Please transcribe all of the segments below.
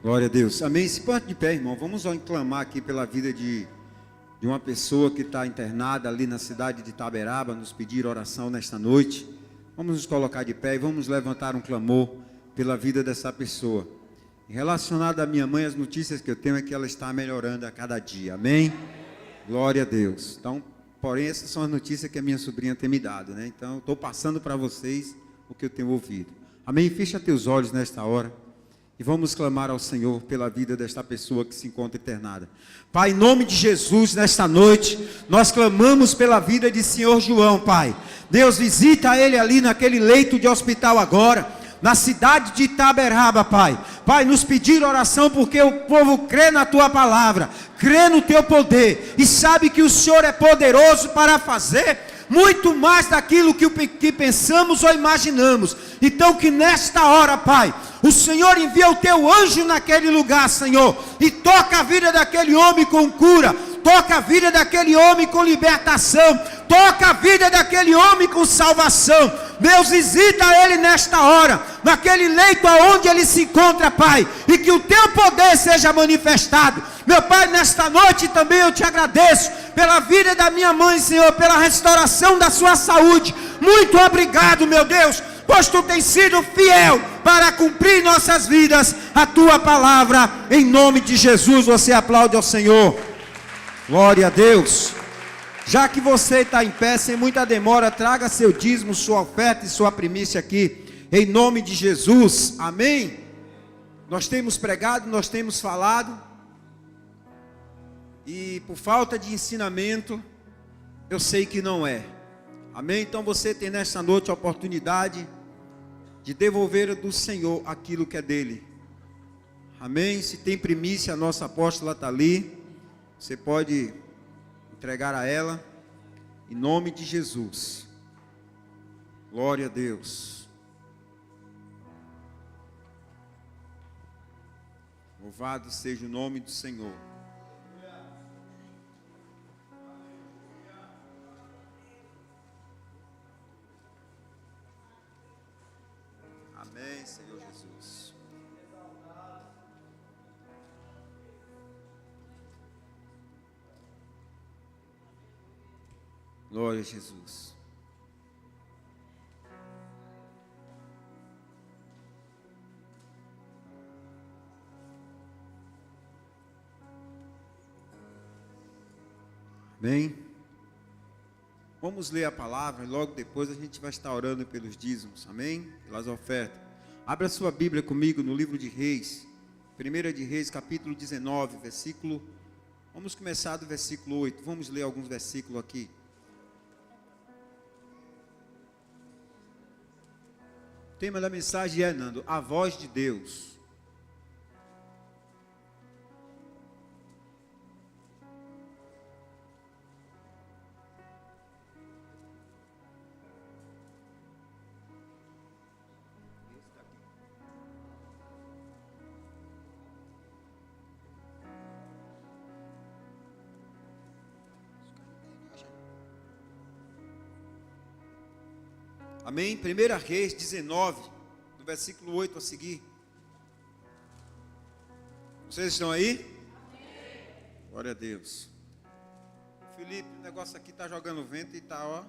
Glória a Deus. Amém. Se põe de pé, irmão. Vamos clamar aqui pela vida de uma pessoa que está internada ali na cidade de Itaberaba, nos pedir oração nesta noite. Vamos nos colocar de pé e vamos levantar um clamor pela vida dessa pessoa. Relacionado à minha mãe, as notícias que eu tenho é que ela está melhorando a cada dia. Amém? Glória a Deus. Então, porém, essas são as notícias que a minha sobrinha tem me dado, né? Então, eu estou passando para vocês o que eu tenho ouvido. Amém? Fecha teus olhos nesta hora. E vamos clamar ao Senhor pela vida desta pessoa que se encontra internada. Pai, em nome de Jesus, nesta noite, nós clamamos pela vida de Senhor João, Pai. Deus, visita ele ali naquele leito de hospital agora, na cidade de Itaberaba, Pai. Pai, nos pedir oração porque o povo crê na Tua palavra, crê no Teu poder e sabe que o Senhor é poderoso para fazer muito mais daquilo que pensamos ou imaginamos. Então que nesta hora, Pai, o Senhor envia o Teu anjo naquele lugar, Senhor, e toca a vida daquele homem com cura, toca a vida daquele homem com libertação, toca a vida daquele homem com salvação. Deus, visita ele nesta hora, naquele leito aonde ele se encontra, Pai, e que o Teu poder seja manifestado. Meu Pai, nesta noite também eu Te agradeço pela vida da minha mãe, Senhor, pela restauração da sua saúde. Muito obrigado, meu Deus, pois Tu tens sido fiel para cumprir em nossas vidas a Tua palavra. Em nome de Jesus, você aplaude ao Senhor. Glória a Deus. Já que você está em pé, sem muita demora, traga seu dízimo, sua oferta e sua primícia aqui, em nome de Jesus. Amém? Nós temos pregado, nós temos falado, e por falta de ensinamento, eu sei que não é. Amém? Então você tem nesta noite a oportunidade de devolver do Senhor aquilo que é dele. Amém? Se tem primícia, a nossa apóstola está ali, você pode entregar a ela, em nome de Jesus. Glória a Deus. Louvado seja o nome do Senhor. Amém, Senhor Jesus. Glória a Jesus. Amém. Vamos ler a palavra e logo depois a gente vai estar orando pelos dízimos, amém? Pelas ofertas. Abra sua Bíblia comigo no livro de Reis, 1 de Reis, capítulo 19, versículo... Vamos começar do versículo 8, vamos ler alguns versículos aqui. O tema da mensagem é, Nando, a voz de Deus. Amém? 1 Reis 19, do versículo 8 a seguir. Vocês estão aí? Amém. Glória a Deus. Felipe, o negócio aqui está jogando vento e está, ó.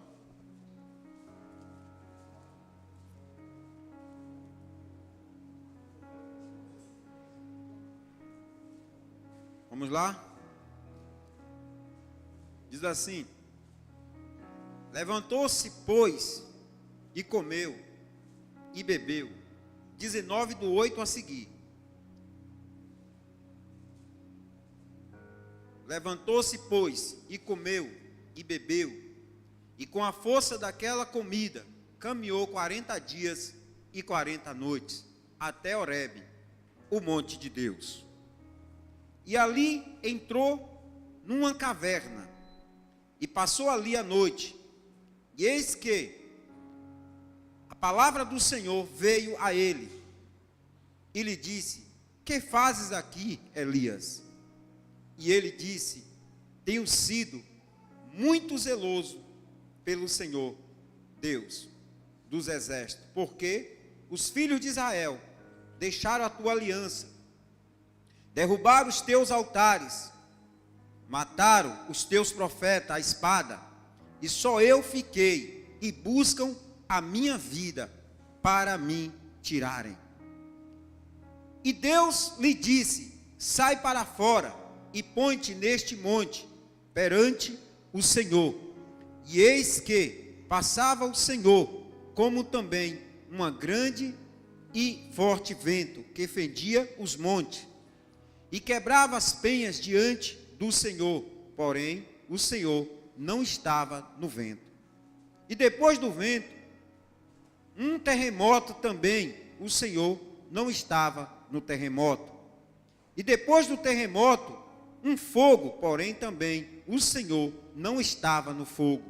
Vamos lá? Diz assim: levantou-se, pois, e comeu, e bebeu. 19 do 8 a seguir. Levantou-se, pois, e comeu, e bebeu. E com a força daquela comida, caminhou 40 dias e 40 noites, até Horebe, o monte de Deus. E ali entrou numa caverna, e passou ali a noite. E eis que a palavra do Senhor veio a ele, e lhe disse: que fazes aqui, Elias? E ele disse: tenho sido muito zeloso pelo Senhor, Deus dos exércitos, porque os filhos de Israel deixaram a tua aliança derrubaram os teus altares, mataram os teus profetas à espada, e só eu fiquei, e buscam a minha vida para me tirarem. E Deus lhe disse: sai para fora e põe-te neste monte perante o Senhor. E eis que passava o Senhor, como também uma grande e forte vento que fendia os montes e quebrava as penhas diante do Senhor, porém o Senhor não estava no vento. E depois do vento, um terremoto também, o Senhor não estava no terremoto. E depois do terremoto, um fogo, porém também o Senhor não estava no fogo.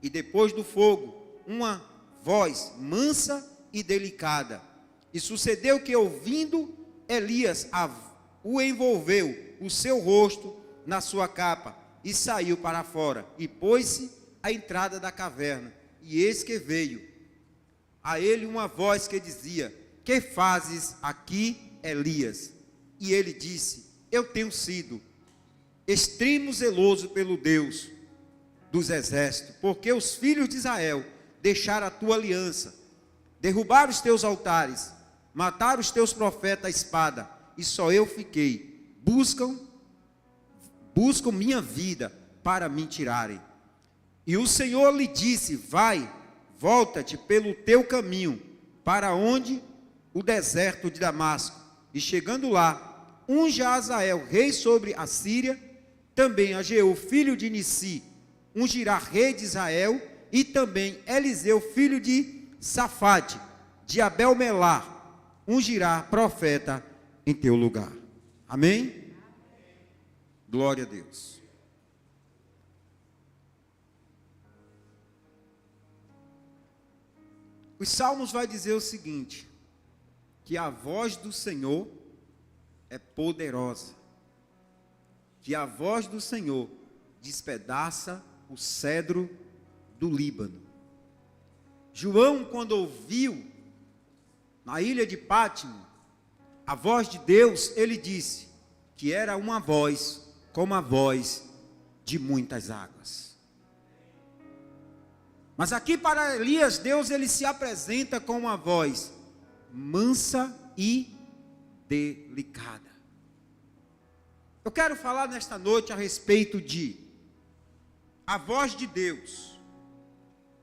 E depois do fogo, uma voz mansa e delicada. E sucedeu que, ouvindo, Elias o envolveu o seu rosto na sua capa e saiu para fora e pôs-se à entrada da caverna. E eis que veio a ele uma voz que dizia: que fazes aqui, Elias? E ele disse: eu tenho sido extremo zeloso pelo Deus dos exércitos, porque os filhos de Israel deixaram a tua aliança, derrubaram os teus altares, mataram os teus profetas à espada, e só eu fiquei. Buscam minha vida para me tirarem. E o Senhor lhe disse: vai, volta-te pelo teu caminho, para onde? O deserto de Damasco. E chegando lá, unge a Azael, rei sobre a Síria, também a Jeú, filho de Nissi, ungirá rei de Israel, e também Eliseu, filho de Safate, de Abel-Melá, ungirá profeta em teu lugar. Amém? Glória a Deus. Os Salmos vai dizer o seguinte, que a voz do Senhor é poderosa, que a voz do Senhor despedaça o cedro do Líbano. João, quando ouviu na ilha de Pátimo a voz de Deus, ele disse que era uma voz como a voz de muitas águas. Mas aqui para Elias, Deus ele se apresenta com uma voz mansa e delicada. Eu quero falar nesta noite a respeito de a voz de Deus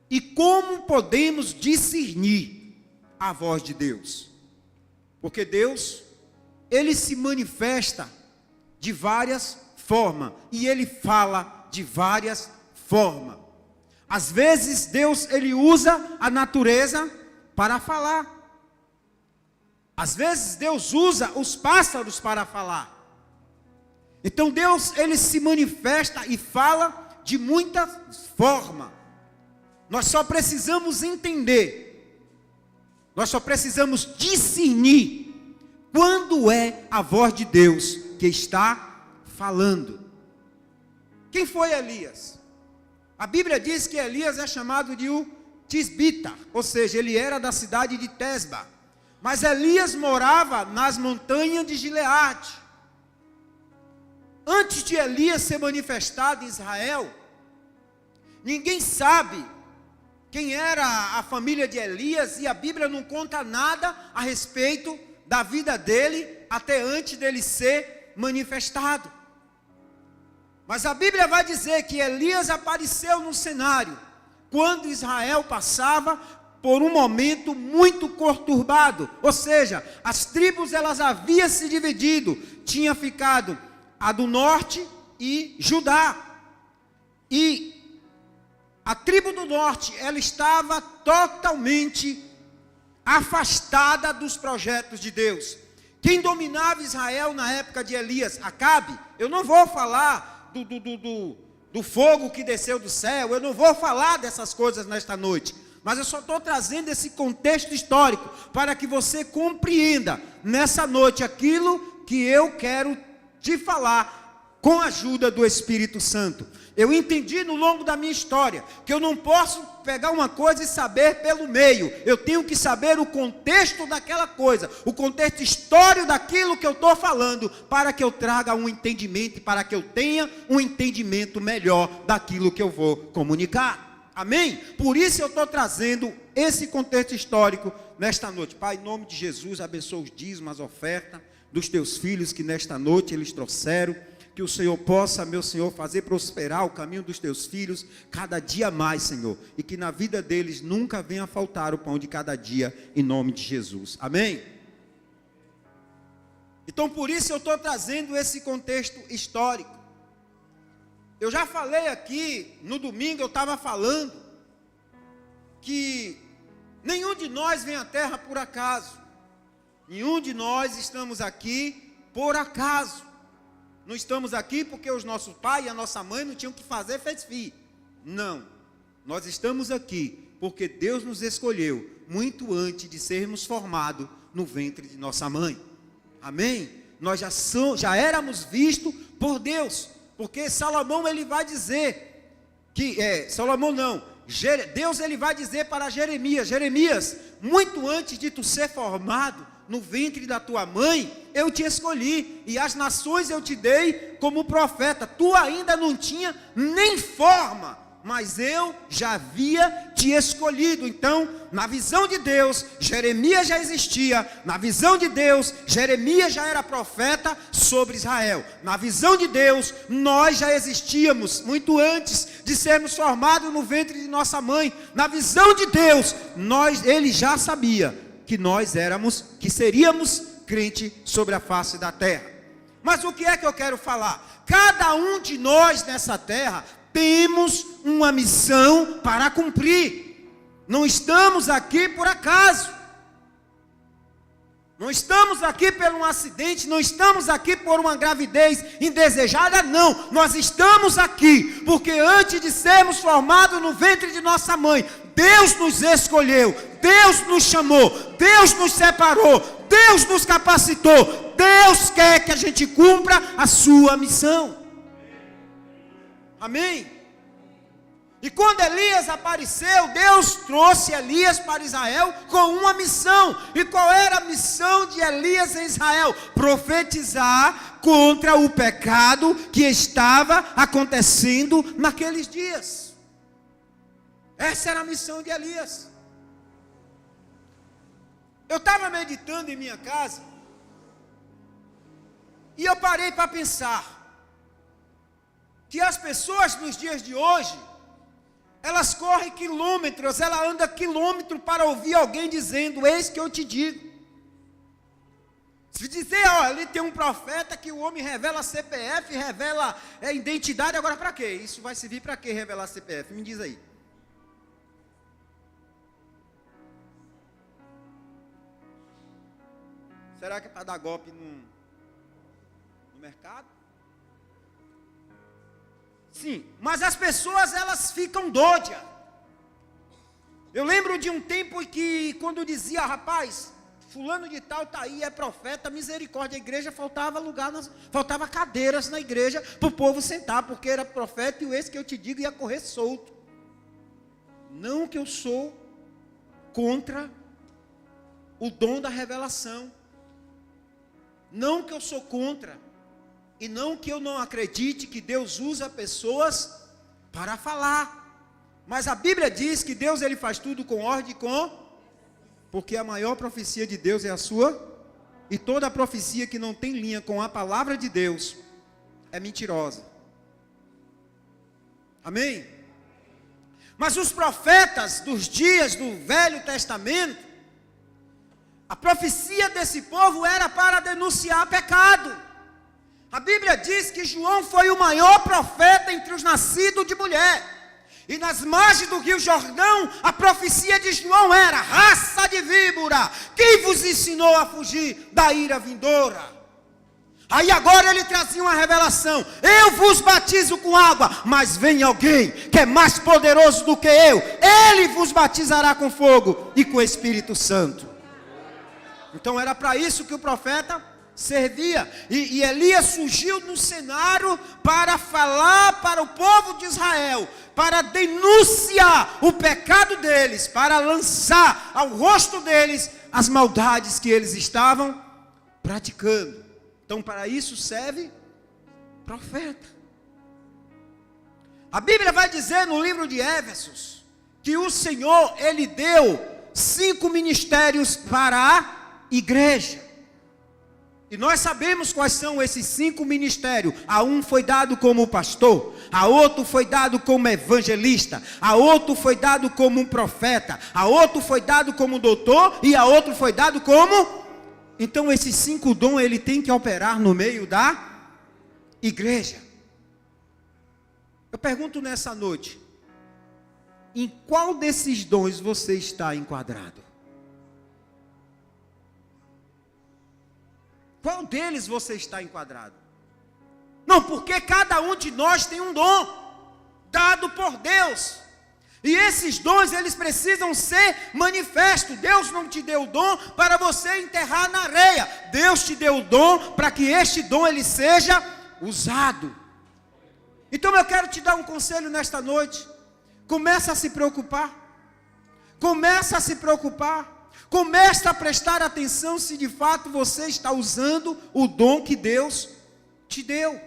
e como podemos discernir a voz de Deus. Porque Deus, ele se manifesta de várias formas e ele fala de várias formas. Às vezes Deus ele usa a natureza para falar. Às vezes Deus usa os pássaros para falar. Então Deus ele se manifesta e fala de muitas formas. Nós só precisamos entender, nós só precisamos discernir quando é a voz de Deus que está falando. Quem foi Elias? A Bíblia diz que Elias é chamado de o Tisbita, ou seja, ele era da cidade de Tesba. Mas Elias morava nas montanhas de Gileade. Antes de Elias ser manifestado em Israel, ninguém sabe quem era a família de Elias, e a Bíblia não conta nada a respeito da vida dele, até antes dele ser manifestado. Mas a Bíblia vai dizer que Elias apareceu no cenário, quando Israel passava por um momento muito conturbado, ou seja, as tribos elas haviam se dividido, tinha ficado a do norte e Judá, e a tribo do norte, ela estava totalmente afastada dos projetos de Deus. Quem dominava Israel na época de Elias? Acabe. Eu não vou falar do fogo que desceu do céu, eu não vou falar dessas coisas nesta noite, mas eu só estou trazendo esse contexto histórico, para que você compreenda, nessa noite, aquilo que eu quero te falar, com a ajuda do Espírito Santo. Eu entendi no longo da minha história que eu não posso pegar uma coisa e saber pelo meio. Eu tenho que saber o contexto daquela coisa, o contexto histórico daquilo que eu estou falando, para que eu traga um entendimento e para que eu tenha um entendimento melhor daquilo que eu vou comunicar. Amém? Por isso eu estou trazendo esse contexto histórico nesta noite. Pai, em nome de Jesus, abençoa os dízimos, as ofertas dos teus filhos que nesta noite eles trouxeram. Que o Senhor possa, meu Senhor, fazer prosperar o caminho dos teus filhos cada dia mais, Senhor. E que na vida deles nunca venha faltar o pão de cada dia, em nome de Jesus. Amém? Então, por isso eu estou trazendo esse contexto histórico. Eu já falei aqui, no domingo eu estava falando, que nenhum de nós vem à terra por acaso. Nenhum de nós estamos aqui por acaso. Não estamos aqui porque os nossos pais e a nossa mãe não tinham o que fazer, fez filho. Não. Nós estamos aqui porque Deus nos escolheu muito antes de sermos formados no ventre de nossa mãe. Amém? Nós já éramos vistos por Deus. Porque Salomão ele vai dizer que Deus ele vai dizer para Jeremias, muito antes de tu ser formado no ventre da tua mãe, eu te escolhi, e as nações eu te dei como profeta. Tu ainda não tinha nem forma, mas eu já havia te escolhido. Então, na visão de Deus, Jeremias já existia. Na visão de Deus, Jeremias já era profeta sobre Israel. Na visão de Deus, nós já existíamos muito antes de sermos formados no ventre de nossa mãe. Na visão de Deus, ele já sabia que seríamos crente sobre a face da terra. Mas o que é que eu quero falar? Cada um de nós nessa terra temos uma missão para cumprir. Não estamos aqui por acaso. Não estamos aqui por um acidente, não estamos aqui por uma gravidez indesejada, não. Nós estamos aqui porque antes de sermos formados no ventre de nossa mãe, Deus nos escolheu, Deus nos chamou, Deus nos separou, Deus nos capacitou. Deus quer que a gente cumpra a sua missão. Amém? E quando Elias apareceu, Deus trouxe Elias para Israel com uma missão. E qual era a missão de Elias em Israel? Profetizar contra o pecado que estava acontecendo naqueles dias. Essa era a missão de Elias. Eu estava meditando em minha casa e eu parei para pensar que as pessoas nos dias de hoje, elas correm quilômetros, ela anda quilômetros para ouvir alguém dizendo: eis que eu te digo. Se dizer, ali tem um profeta que o homem revela CPF, revela identidade, agora para quê? Isso vai servir para quê revelar CPF? Me diz aí. Será que é para dar golpe no mercado? Sim, mas as pessoas elas ficam doidas. Eu lembro de um tempo que quando dizia: rapaz, fulano de tal está aí, é profeta, misericórdia, a igreja faltava lugar, faltava cadeiras na igreja para o povo sentar, porque era profeta e o esse que eu te digo ia correr solto. Não que eu sou contra o dom da revelação, não que eu sou contra, e não que eu não acredite que Deus usa pessoas para falar, mas a Bíblia diz que Deus ele faz tudo com ordem porque a maior profecia de Deus é a sua, e toda profecia que não tem linha com a palavra de Deus é mentirosa. Amém? Mas os profetas dos dias do Velho Testamento, a profecia desse povo era para denunciar pecado. A Bíblia diz que João foi o maior profeta entre os nascidos de mulher. E nas margens do rio Jordão, a profecia de João era: raça de víbora, quem vos ensinou a fugir da ira vindoura? Aí agora ele trazia uma revelação: eu vos batizo com água, mas vem alguém que é mais poderoso do que eu, ele vos batizará com fogo e com o Espírito Santo. Então era para isso que o profeta servia. E Elias surgiu no cenário para falar para o povo de Israel, para denunciar o pecado deles, para lançar ao rosto deles as maldades que eles estavam praticando. Então, para isso serve profeta. A Bíblia vai dizer no livro de Éfesos que o Senhor, Ele deu 5 ministérios para a igreja. E nós sabemos quais são esses 5 ministérios. A um foi dado como pastor, a outro foi dado como evangelista, a outro foi dado como um profeta, a outro foi dado como doutor e a outro foi dado como... Então esses 5 dons ele tem que operar no meio da igreja. Eu pergunto nessa noite, em qual desses dons você está enquadrado? Qual deles você está enquadrado? Não, porque cada um de nós tem um dom dado por Deus. E esses dons, eles precisam ser manifestos. Deus não te deu o dom para você enterrar na areia. Deus te deu o dom para que este dom ele seja usado. Então eu quero te dar um conselho nesta noite. Começa a se preocupar. Começa a se preocupar. Comece a prestar atenção se de fato você está usando o dom que Deus te deu.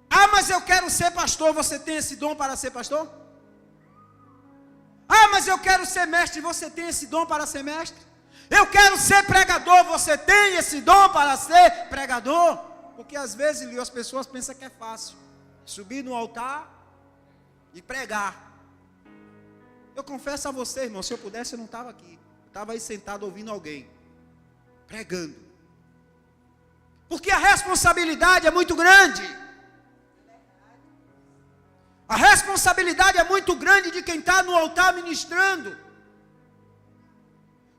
Ah, mas eu quero ser pastor. Você tem esse dom para ser pastor? Ah, mas eu quero ser mestre. Você tem esse dom para ser mestre? Eu quero ser pregador. Você tem esse dom para ser pregador? Porque às vezes as pessoas pensam que é fácil subir no altar e pregar. Eu confesso a você, irmão, se eu pudesse eu não estava aqui. Eu estava aí sentado ouvindo alguém pregando. Porque a responsabilidade é muito grande. A responsabilidade é muito grande de quem está no altar ministrando.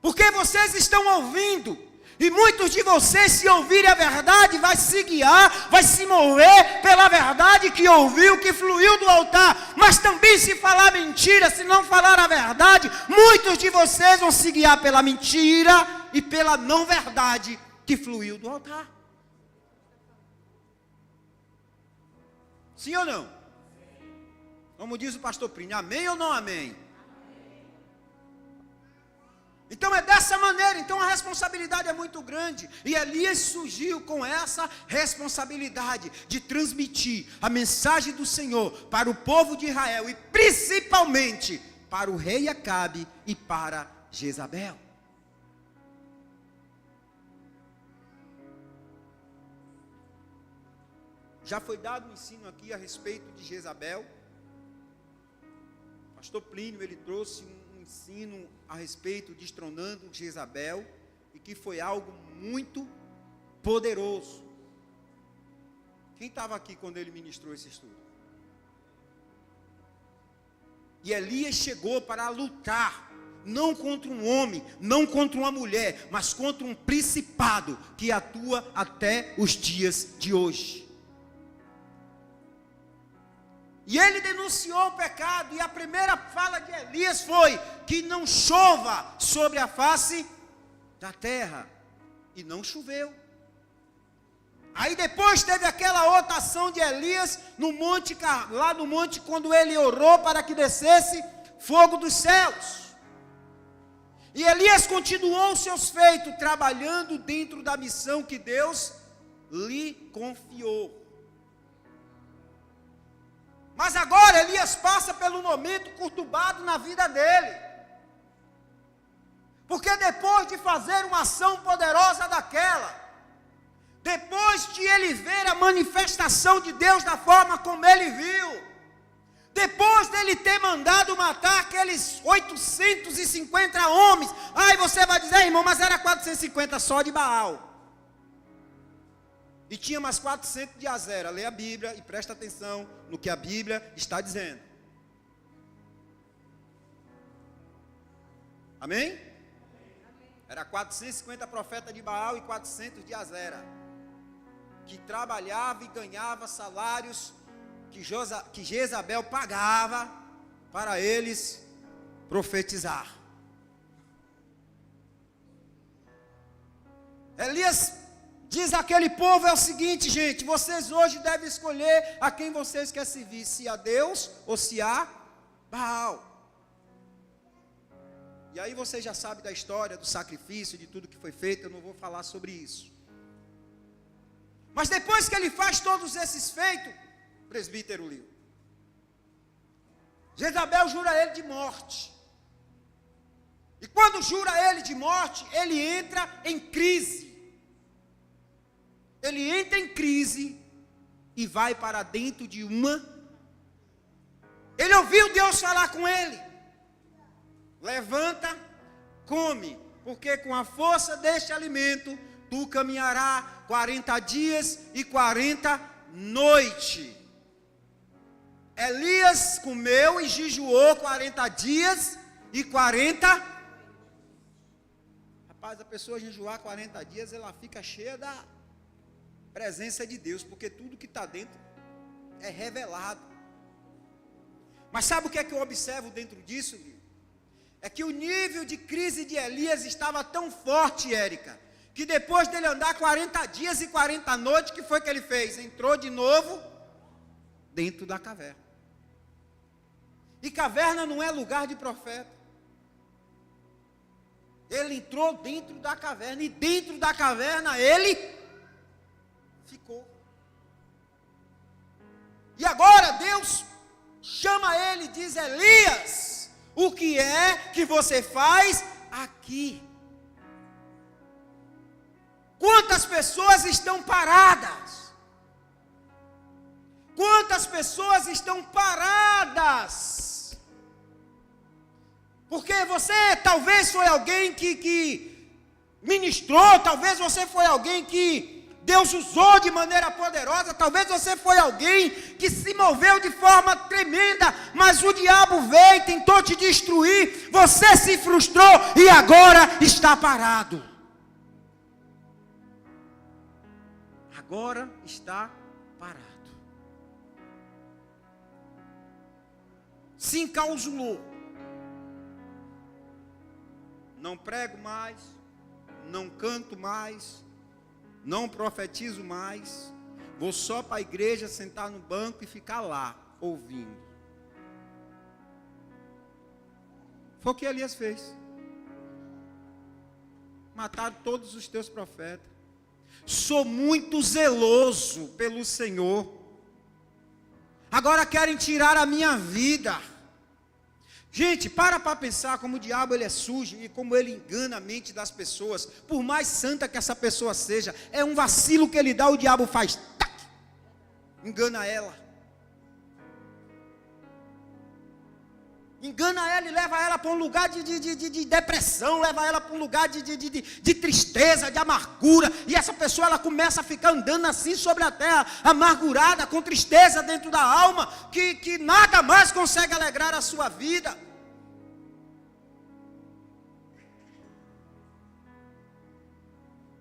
Porque vocês estão ouvindo. E muitos de vocês, se ouvirem a verdade, vai se guiar, vai se mover pela verdade que ouviu, que fluiu do altar. Mas também se falar mentira, se não falar a verdade, muitos de vocês vão se guiar pela mentira e pela não verdade que fluiu do altar. Sim ou não? Como diz o pastor Plínio, amém ou não amém? Então é dessa maneira, então a responsabilidade é muito grande. E Elias surgiu com essa responsabilidade de transmitir a mensagem do Senhor para o povo de Israel e principalmente para o rei Acabe e para Jezabel. Já foi dado um ensino aqui a respeito de Jezabel. Pastor Plínio, ele trouxe um ensino a respeito de destronando Jezabel, e que foi algo muito poderoso. Quem estava aqui quando ele ministrou esse estudo? E Elias chegou para lutar, não contra um homem, não contra uma mulher, mas contra um principado que atua até os dias de hoje. E ele denunciou o pecado, e a primeira fala de Elias foi que não chova sobre a face da terra. E não choveu. Aí depois teve aquela outra ação de Elias no monte, lá no monte, quando ele orou para que descesse fogo dos céus. E Elias continuou os seus feitos, trabalhando dentro da missão que Deus lhe confiou. Mas agora Elias passa pelo momento conturbado na vida dele. Porque depois de fazer uma ação poderosa daquela, depois de ele ver a manifestação de Deus da forma como ele viu, depois dele ter mandado matar aqueles 850 homens, aí você vai dizer, irmão, mas era 450 só de Baal. E tinha mais 400 de Azera. Lê a Bíblia e presta atenção no que a Bíblia está dizendo. Amém? Era 450 profetas de Baal e 400 de Azera, que trabalhava e ganhava salários que Jezabel pagava para eles profetizar. Elias diz àquele povo é o seguinte, gente, vocês hoje devem escolher a quem vocês querem servir, se a Deus ou se a Baal. E aí você já sabe da história, do sacrifício, de tudo que foi feito, eu não vou falar sobre isso. Mas depois que ele faz todos esses feitos, o presbítero Lio, Jezabel jura ele de morte. E quando jura ele de morte, ele entra em crise. Ele entra em crise e vai para dentro de uma... Ele ouviu Deus falar com ele. Levanta, come, porque com a força deste alimento, tu caminharás 40 dias e 40 noites. Elias comeu e jejuou 40 dias e 40... Rapaz, a pessoa jejuar 40 dias, ela fica cheia da presença de Deus, porque tudo que está dentro é revelado. Mas sabe o que é que eu observo dentro disso, Gui? É que o nível de crise de Elias estava tão forte, Érica, que depois dele andar 40 dias e 40 noites, o que foi que ele fez? Entrou de novo dentro da caverna. E caverna não é lugar de profeta. Ele entrou dentro da caverna, e dentro da caverna ele ficou. E agora Deus chama ele e diz: Elias, o que é que você faz aqui? Quantas pessoas estão paradas? Quantas pessoas estão paradas? Porque você talvez foi alguém que ministrou, talvez você foi alguém que Deus usou de maneira poderosa, talvez você foi alguém que se moveu de forma tremenda, mas o diabo veio e tentou te destruir, você se frustrou e agora está parado. Agora está parado. Se encausulou. Não prego mais, não canto mais, não profetizo mais, vou só para a igreja sentar no banco e ficar lá, ouvindo. Foi o que Elias fez. Mataram todos os teus profetas. Sou muito zeloso pelo Senhor. Agora querem tirar a minha vida. Gente, para pensar como o diabo ele é sujo e como ele engana a mente das pessoas. Por mais santa que essa pessoa seja, é um vacilo que ele dá, o diabo faz, tac, engana ela. Engana ela e leva ela para um lugar de depressão, leva ela para um lugar de tristeza, de amargura. E essa pessoa ela começa a ficar andando assim sobre a terra, amargurada, com tristeza dentro da alma, que nada mais consegue alegrar a sua vida.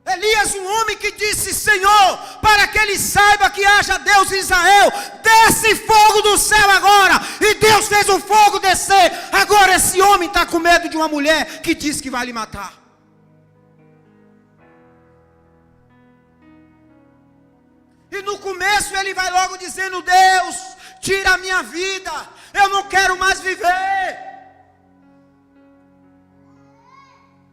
Elias, um homem que disse: Senhor, para que ele saiba que haja Deus em Israel, desce fogo do céu agora. E Deus fez o fogo descer. Agora esse homem está com medo de uma mulher que diz que vai lhe matar. E no começo ele vai logo dizendo: Deus, tira a minha vida, eu não quero mais viver.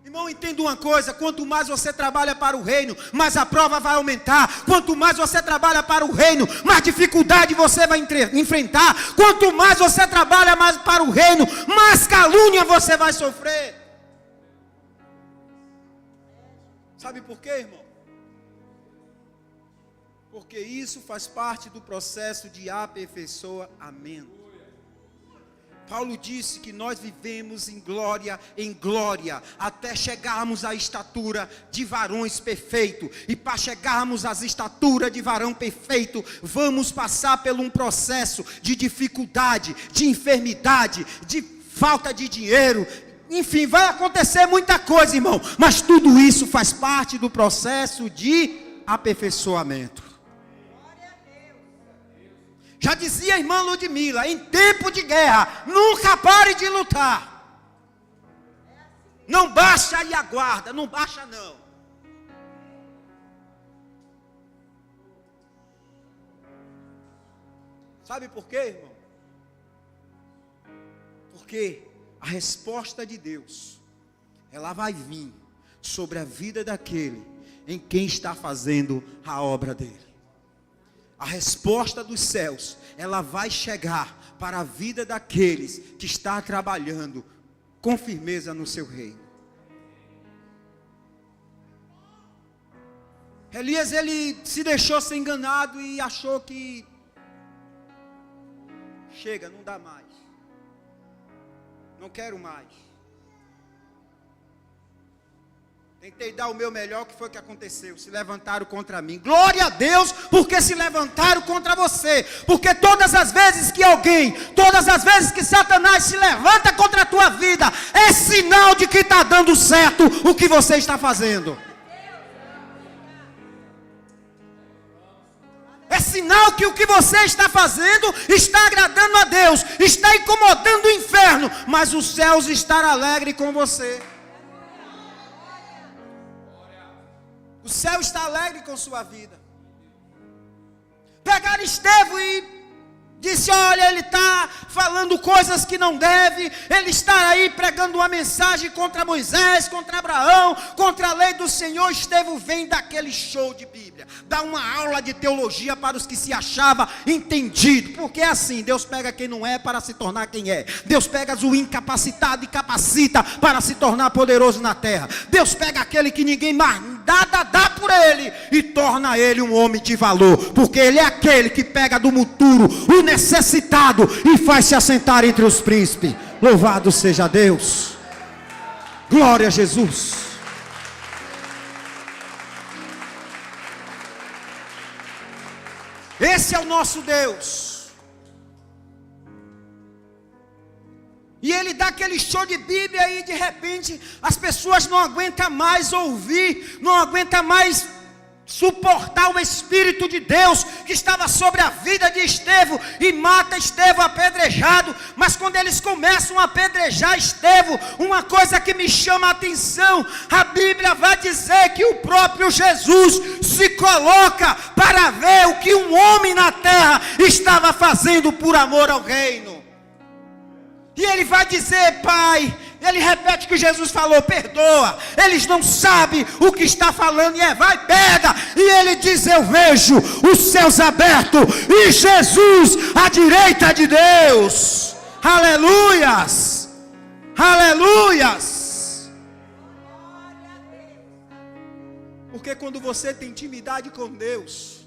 Irmão, entenda uma coisa: quanto mais você trabalha para o reino, mais a prova vai aumentar. Quanto mais você trabalha para o reino, mais dificuldade você vai enfrentar. Quanto mais você trabalha mais para o reino, mais calúnia você vai sofrer. Sabe por quê, irmão? Porque isso faz parte do processo de aperfeiçoamento. Paulo disse que nós vivemos em glória, até chegarmos à estatura de varões perfeitos. E para chegarmos à estatura de varão perfeito, vamos passar por um processo de dificuldade, de enfermidade, de falta de dinheiro. Enfim, vai acontecer muita coisa, irmão. Mas tudo isso faz parte do processo de aperfeiçoamento. Já dizia a irmã Ludmila: em tempo de guerra, nunca pare de lutar. Não baixa e aguarda, não baixa não. Sabe por quê, irmão? Porque a resposta de Deus, ela vai vir sobre a vida daquele em quem está fazendo a obra dele. A resposta dos céus, ela vai chegar para a vida daqueles que está trabalhando com firmeza no seu reino. Elias, ele se deixou ser enganado e achou que chega, não dá mais. Não quero mais. Tentei dar o meu melhor, o que foi que aconteceu? Se levantaram contra mim. Glória a Deus, porque se levantaram contra você. Porque todas as vezes que Satanás se levanta contra a tua vida, é sinal de que está dando certo o que você está fazendo. É sinal que o que você está fazendo está agradando a Deus, está incomodando o inferno, mas os céus estão alegres com você. O céu está alegre com sua vida. Pegaram Estevão e disse: olha, ele está falando coisas que não deve, ele está aí pregando uma mensagem contra Moisés, contra Abraão, contra a lei do Senhor. Estevão vem daquele show de Bíblia, dá uma aula de teologia para os que se achavam entendido, porque é assim, Deus pega quem não é para se tornar quem é. Deus pega o incapacitado e capacita para se tornar poderoso na terra. Deus pega aquele que ninguém mais dá por ele e torna ele um homem de valor, porque ele é aquele que pega do muturo o necessitado e faz se assentar entre os príncipes. Louvado seja Deus. Glória a Jesus. Esse é o nosso Deus. E ele dá aquele show de Bíblia e de repente as pessoas não aguentam mais ouvir, não aguentam mais suportar o Espírito de Deus que estava sobre a vida de Estevão e mata Estevão apedrejado. Mas quando eles começam a apedrejar Estevão, uma coisa que me chama a atenção, a Bíblia vai dizer que o próprio Jesus se coloca para ver o que um homem na terra estava fazendo por amor ao reino. E ele vai dizer: Pai, ele repete o que Jesus falou: perdoa, eles não sabem o que está falando. E vai, pega. E ele diz: eu vejo os céus abertos e Jesus à direita de Deus. Aleluias, aleluias. Porque quando você tem intimidade com Deus,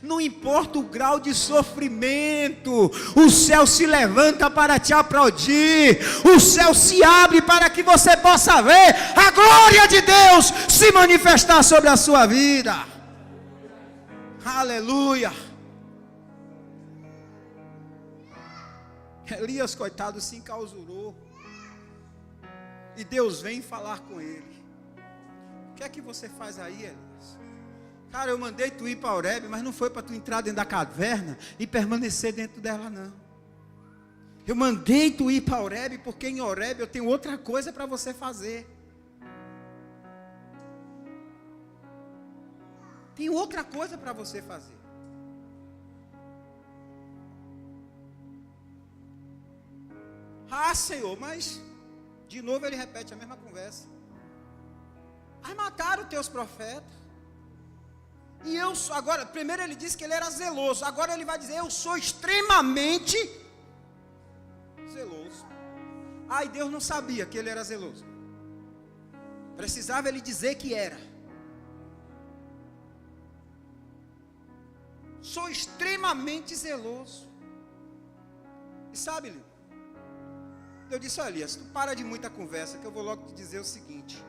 não importa o grau de sofrimento, o céu se levanta para te aplaudir, o céu se abre para que você possa ver a glória de Deus se manifestar sobre a sua vida. Aleluia. Elias, coitado, se encausurou e Deus vem falar com ele. O que é que você faz aí, Elias? Cara, eu mandei tu ir para Horebe, mas não foi para tu entrar dentro da caverna e permanecer dentro dela, não. Eu mandei tu ir para Horebe, porque em Horebe eu tenho outra coisa para você fazer. Tem outra coisa para você fazer. Ah, Senhor, mas de novo ele repete a mesma conversa. Aí mataram teus profetas. E eu sou, agora, primeiro ele disse que ele era zeloso, agora ele vai dizer: eu sou extremamente zeloso. Ai, Deus não sabia que ele era zeloso. Precisava ele dizer que era. Sou extremamente zeloso. E sabe, Lino, eu disse: olha, Elias, tu para de muita conversa, que eu vou logo te dizer o seguinte.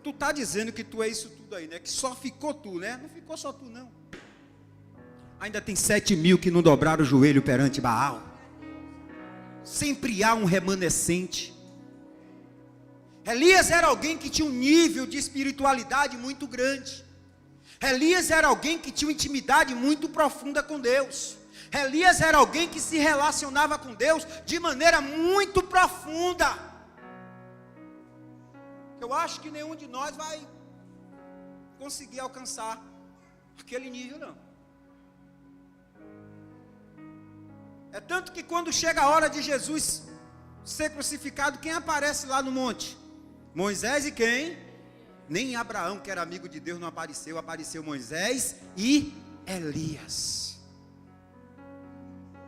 Tu está dizendo que tu é isso tudo aí, né? Que só ficou tu, né? Não ficou só tu, não. Ainda tem 7.000 que não dobraram o joelho perante Baal. Sempre há um remanescente. Elias era alguém que tinha um nível de espiritualidade muito grande. Elias era alguém que tinha uma intimidade muito profunda com Deus. Elias era alguém que se relacionava com Deus de maneira muito profunda. Eu acho que nenhum de nós vai conseguir alcançar aquele nível, não. É tanto que quando chega a hora de Jesus ser crucificado, quem aparece lá no monte? Moisés e quem? Nem Abraão, que era amigo de Deus, não apareceu. Apareceu Moisés e Elias.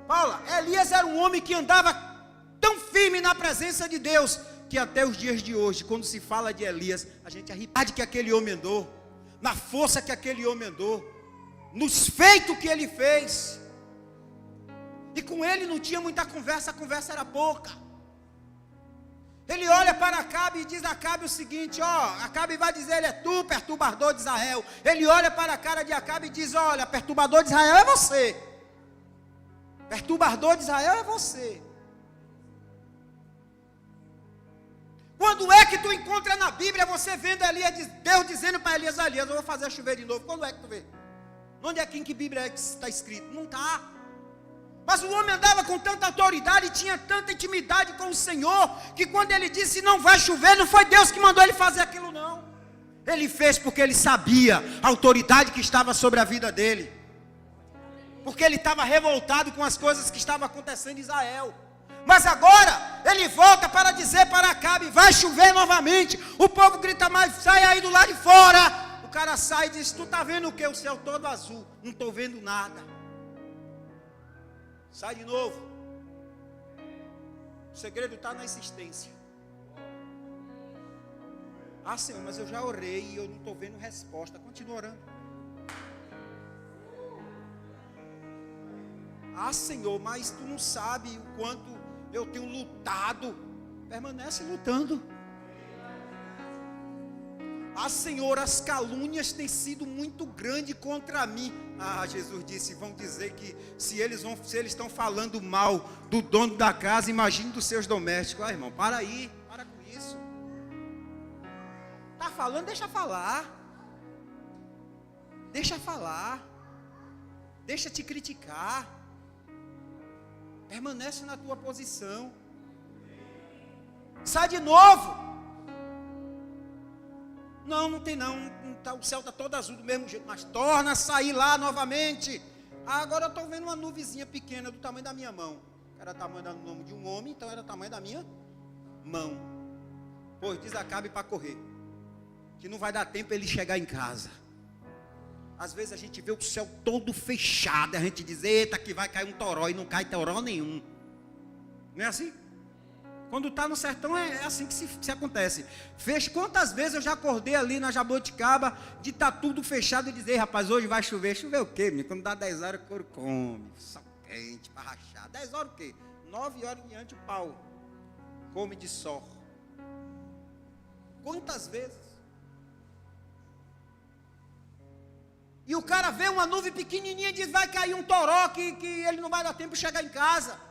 Paula, Elias era um homem que andava tão firme na presença de Deus, que até os dias de hoje, quando se fala de Elias, a gente arrepia que aquele homem andou, na força que aquele homem andou, nos feitos que ele fez. E com ele não tinha muita conversa, a conversa era pouca. Ele olha para Acabe e diz a Acabe o seguinte, Acabe vai dizer, ele é tu, perturbador de Israel. Ele olha para a cara de Acabe e diz, olha, perturbador de Israel é você. Perturbador de Israel é você. Quando é que tu encontra na Bíblia, você vendo Elias, Deus dizendo para Elias, eu vou fazer chover de novo. Quando é que tu vê? Onde é que em que Bíblia é que está escrito? Não está. Mas o homem andava com tanta autoridade, tinha tanta intimidade com o Senhor, que quando ele disse não vai chover, não foi Deus que mandou ele fazer aquilo não. Ele fez porque ele sabia a autoridade que estava sobre a vida dele. Porque ele estava revoltado com as coisas que estavam acontecendo em Israel. Mas agora, ele volta para dizer para Acabe, vai chover novamente. O povo grita mais, sai aí do lado de fora. O cara sai e diz, tu está vendo o que? O céu todo azul, não estou vendo nada. Sai de novo. O segredo está na insistência. Senhor, mas eu já orei e eu não estou vendo resposta. Continua orando. Senhor, mas tu não sabe o quanto eu tenho lutado. Permanece lutando. Senhor, as calúnias têm sido muito grandes contra mim. Jesus disse, vão dizer que se eles estão falando mal do dono da casa, imagine dos seus domésticos. Irmão, para aí, para com isso. Está falando, deixa falar. Deixa falar. Deixa te criticar. Permanece na tua posição. Sai de novo. Não tem não, o céu está todo azul do mesmo jeito, mas torna a sair lá novamente. Agora eu estou vendo uma nuvenzinha pequena do tamanho da minha mão. Era tamanho do nome de um homem, então era o tamanho da minha mão. Pois diz Acabe para correr, que não vai dar tempo ele chegar em casa. Às vezes a gente vê o céu todo fechado, a gente diz, eita que vai cair um toró, e não cai toró nenhum. Não é assim? Quando está no sertão é assim que se acontece. Quantas vezes eu já acordei ali na Jaboticaba de estar tudo fechado e dizer, rapaz, hoje vai chover. Chover o quê, menino? Quando dá 10 horas o couro come. Sol quente para rachar. 10 horas o quê? 9 horas em diante o pau come de sol. Quantas vezes? E o cara vê uma nuvem pequenininha e diz, vai cair um toró que ele não vai dar tempo de chegar em casa.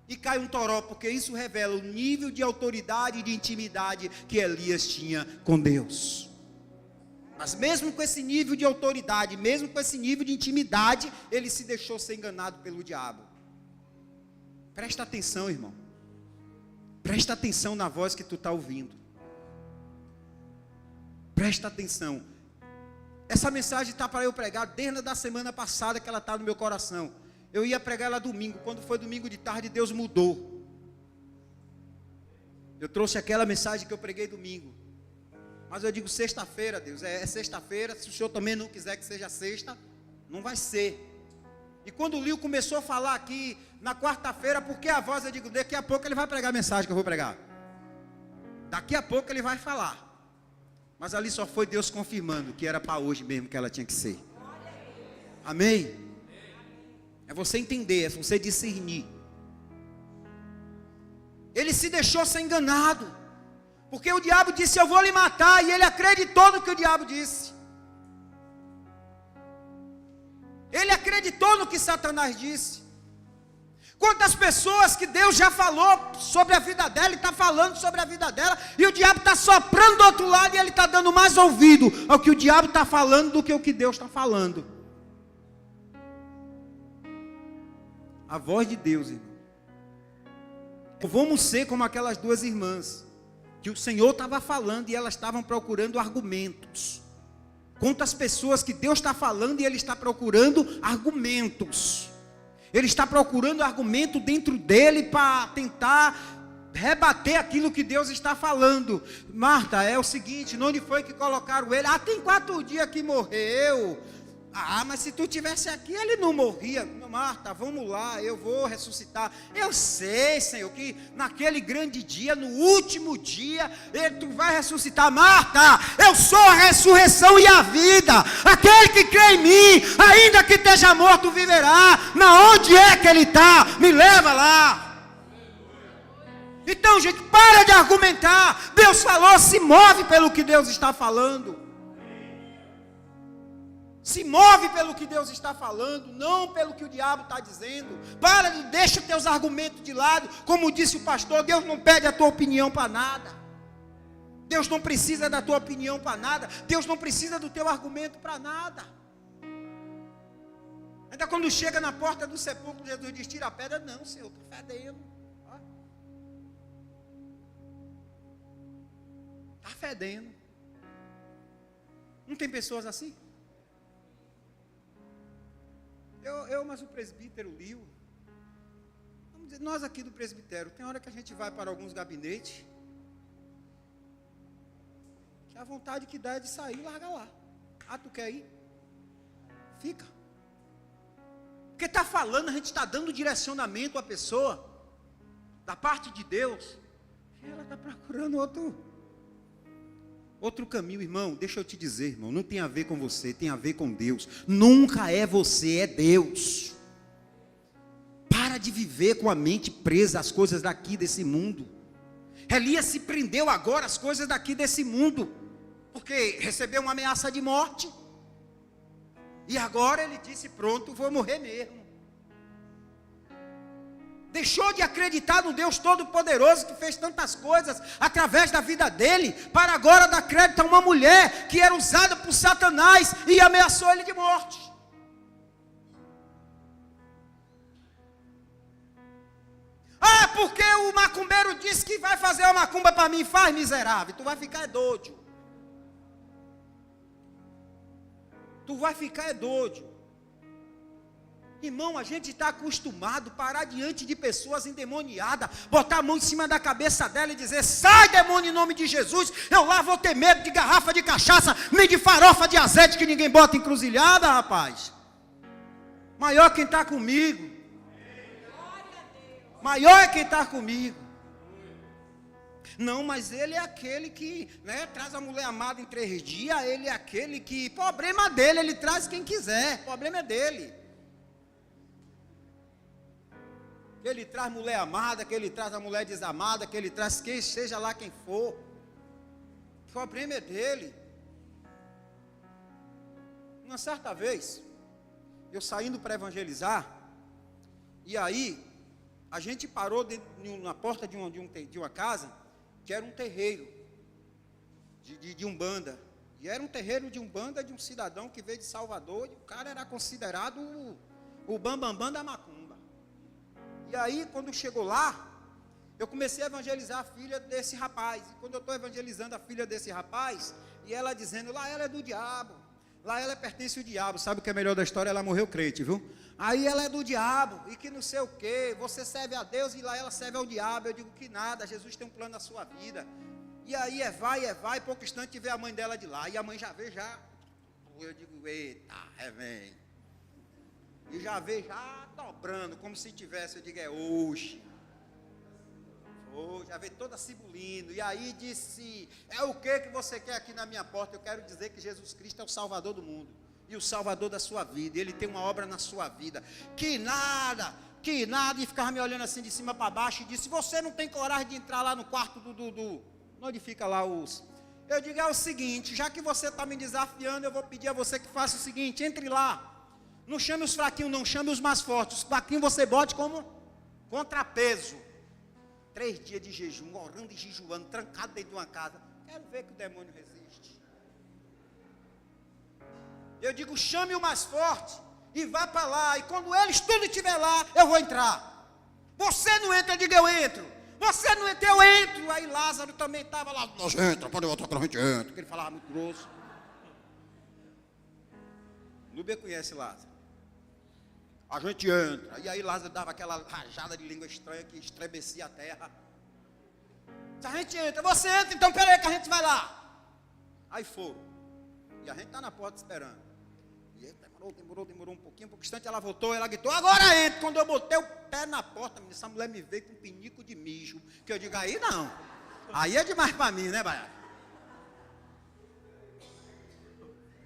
E cai um toró, porque isso revela o nível de autoridade e de intimidade que Elias tinha com Deus. Mas mesmo com esse nível de autoridade, mesmo com esse nível de intimidade, ele se deixou ser enganado pelo diabo. Presta atenção, irmão. Presta atenção na voz que tu está ouvindo. Presta atenção. Essa mensagem está para eu pregar desde a semana passada que ela está no meu coração. Eu ia pregar ela domingo, quando foi domingo de tarde, Deus mudou. Eu trouxe aquela mensagem que eu preguei domingo. Mas eu digo sexta-feira, Deus, é sexta-feira, se o Senhor também não quiser que seja sexta, não vai ser. E quando o Lio começou a falar aqui, na quarta-feira, porque a voz, eu digo, daqui a pouco ele vai pregar a mensagem que eu vou pregar. Daqui a pouco ele vai falar. Mas ali só foi Deus confirmando que era para hoje mesmo que ela tinha que ser. Amém? É você entender, é você discernir. Ele se deixou ser enganado, porque o diabo disse, eu vou lhe matar, e ele acreditou no que o diabo disse. Ele acreditou no que Satanás disse. Quantas pessoas que Deus já falou sobre a vida dela, e está falando sobre a vida dela, e o diabo está soprando do outro lado, e ele está dando mais ouvido ao que o diabo está falando do que o que Deus está falando. A voz de Deus, irmão. Vamos ser como aquelas duas irmãs, que o Senhor estava falando e elas estavam procurando argumentos. Quantas pessoas que Deus está falando e Ele está procurando argumentos. Ele está procurando argumento dentro dele para tentar rebater aquilo que Deus está falando. Marta, é o seguinte, onde foi que colocaram ele? Tem 4 dias que morreu. Mas se tu tivesse aqui, ele não morria. Marta, vamos lá, eu vou ressuscitar. Eu sei, Senhor, que naquele grande dia, no último dia, tu vai ressuscitar. Marta, eu sou a ressurreição e a vida. Aquele que crê em mim, ainda que esteja morto, viverá. Na onde é que ele está? Me leva lá. Então, gente, para de argumentar. Deus falou, se move pelo que Deus está falando. Se move pelo que Deus está falando, não pelo que o diabo está dizendo. Deixa os teus argumentos de lado. Como disse o pastor, Deus não pede a tua opinião para nada. Deus não precisa da tua opinião para nada. Deus não precisa do teu argumento para nada. Ainda quando chega na porta do sepulcro, Jesus diz, tira a pedra. Não, Senhor, está fedendo. Está fedendo. Não tem pessoas assim? Mas o presbítero Lio, vamos dizer, nós aqui do presbitério, tem hora que a gente vai para alguns gabinetes, que a vontade que dá é de sair e larga lá. Tu quer ir? Fica. Porque está falando, a gente está dando direcionamento à pessoa, da parte de Deus, e ela está procurando outro caminho, irmão. Deixa eu te dizer, irmão, não tem a ver com você, tem a ver com Deus. Nunca é você, é Deus. Para de viver com a mente presa às coisas daqui desse mundo. Elias se prendeu agora às coisas daqui desse mundo, porque recebeu uma ameaça de morte, e agora ele disse, pronto, vou morrer mesmo. Deixou de acreditar no Deus Todo-Poderoso, que fez tantas coisas através da vida dele, para agora dar crédito a uma mulher que era usada por Satanás e ameaçou ele de morte. Porque o macumbeiro disse que vai fazer uma macumba para mim. Faz, miserável, tu vai ficar doido. Tu vai ficar doido. Irmão, a gente está acostumado a parar diante de pessoas endemoniadas, botar a mão em cima da cabeça dela e dizer, sai demônio em nome de Jesus. Eu lá vou ter medo de garrafa de cachaça, nem de farofa de azeite que ninguém bota em cruzilhada, rapaz. Maior quem está comigo. Maior é quem está comigo. Não, mas ele é aquele que, traz a mulher amada em 3 dias. Ele é aquele que, problema dele, ele traz quem quiser, problema é dele. Que ele traz mulher amada, que ele traz a mulher desamada, que ele traz quem seja lá quem for. O problema é dele. Uma certa vez, eu saindo para evangelizar, e aí, a gente parou na porta de uma casa, que era um terreiro de Umbanda. E era um terreiro de Umbanda de um cidadão que veio de Salvador, e o cara era considerado o bambambam da macumba. E aí, quando chegou lá, eu comecei a evangelizar a filha desse rapaz. E quando eu estou evangelizando a filha desse rapaz, e ela dizendo, lá ela é do diabo, lá ela pertence ao diabo. Sabe o que é melhor da história? Ela morreu crente, viu? Aí ela é do diabo, e que não sei o que, você serve a Deus, e lá ela serve ao diabo. Eu digo que nada, Jesus tem um plano na sua vida. E aí vai, pouco instante vê a mãe dela de lá, e a mãe já vê, eu digo, eita, vem. E já vê, já dobrando, como se tivesse, eu digo, hoje. Já vê toda cibulindo, e aí disse, o que você quer aqui na minha porta? Eu quero dizer que Jesus Cristo é o Salvador do mundo, e o Salvador da sua vida, Ele tem uma obra na sua vida, que nada, e ficava me olhando assim de cima para baixo, e disse, você não tem coragem de entrar lá no quarto onde fica lá os... Eu digo, é o seguinte, já que você está me desafiando, eu vou pedir a você que faça o seguinte, entre lá, não chame os fraquinhos, não chame os mais fortes, os fraquinhos você bote como contrapeso. 3 dias de jejum, orando e jejuando, trancado dentro de uma casa. Quero ver que o demônio resiste. Eu digo, chame o mais forte e vá para lá. E quando eles tudo estiver lá, eu vou entrar. Você não entra, eu digo, eu entro. Você não entra, eu entro. Aí Lázaro também estava lá. Nós entra, pode voltar para a gente entra. Porque ele falava muito grosso. Lúbia conhece Lázaro. A gente entra. E aí Lázaro dava aquela rajada de língua estranha que estremecia a terra. A gente entra, você entra, então peraí que a gente vai lá. Aí foram. E a gente está na porta esperando. E aí demorou um pouquinho, por um instante ela voltou, ela gritou, agora entra. Quando eu botei o pé na porta, essa mulher me veio com um pinico de mijo. Que eu digo, aí não. Aí é demais para mim, né, Baiana?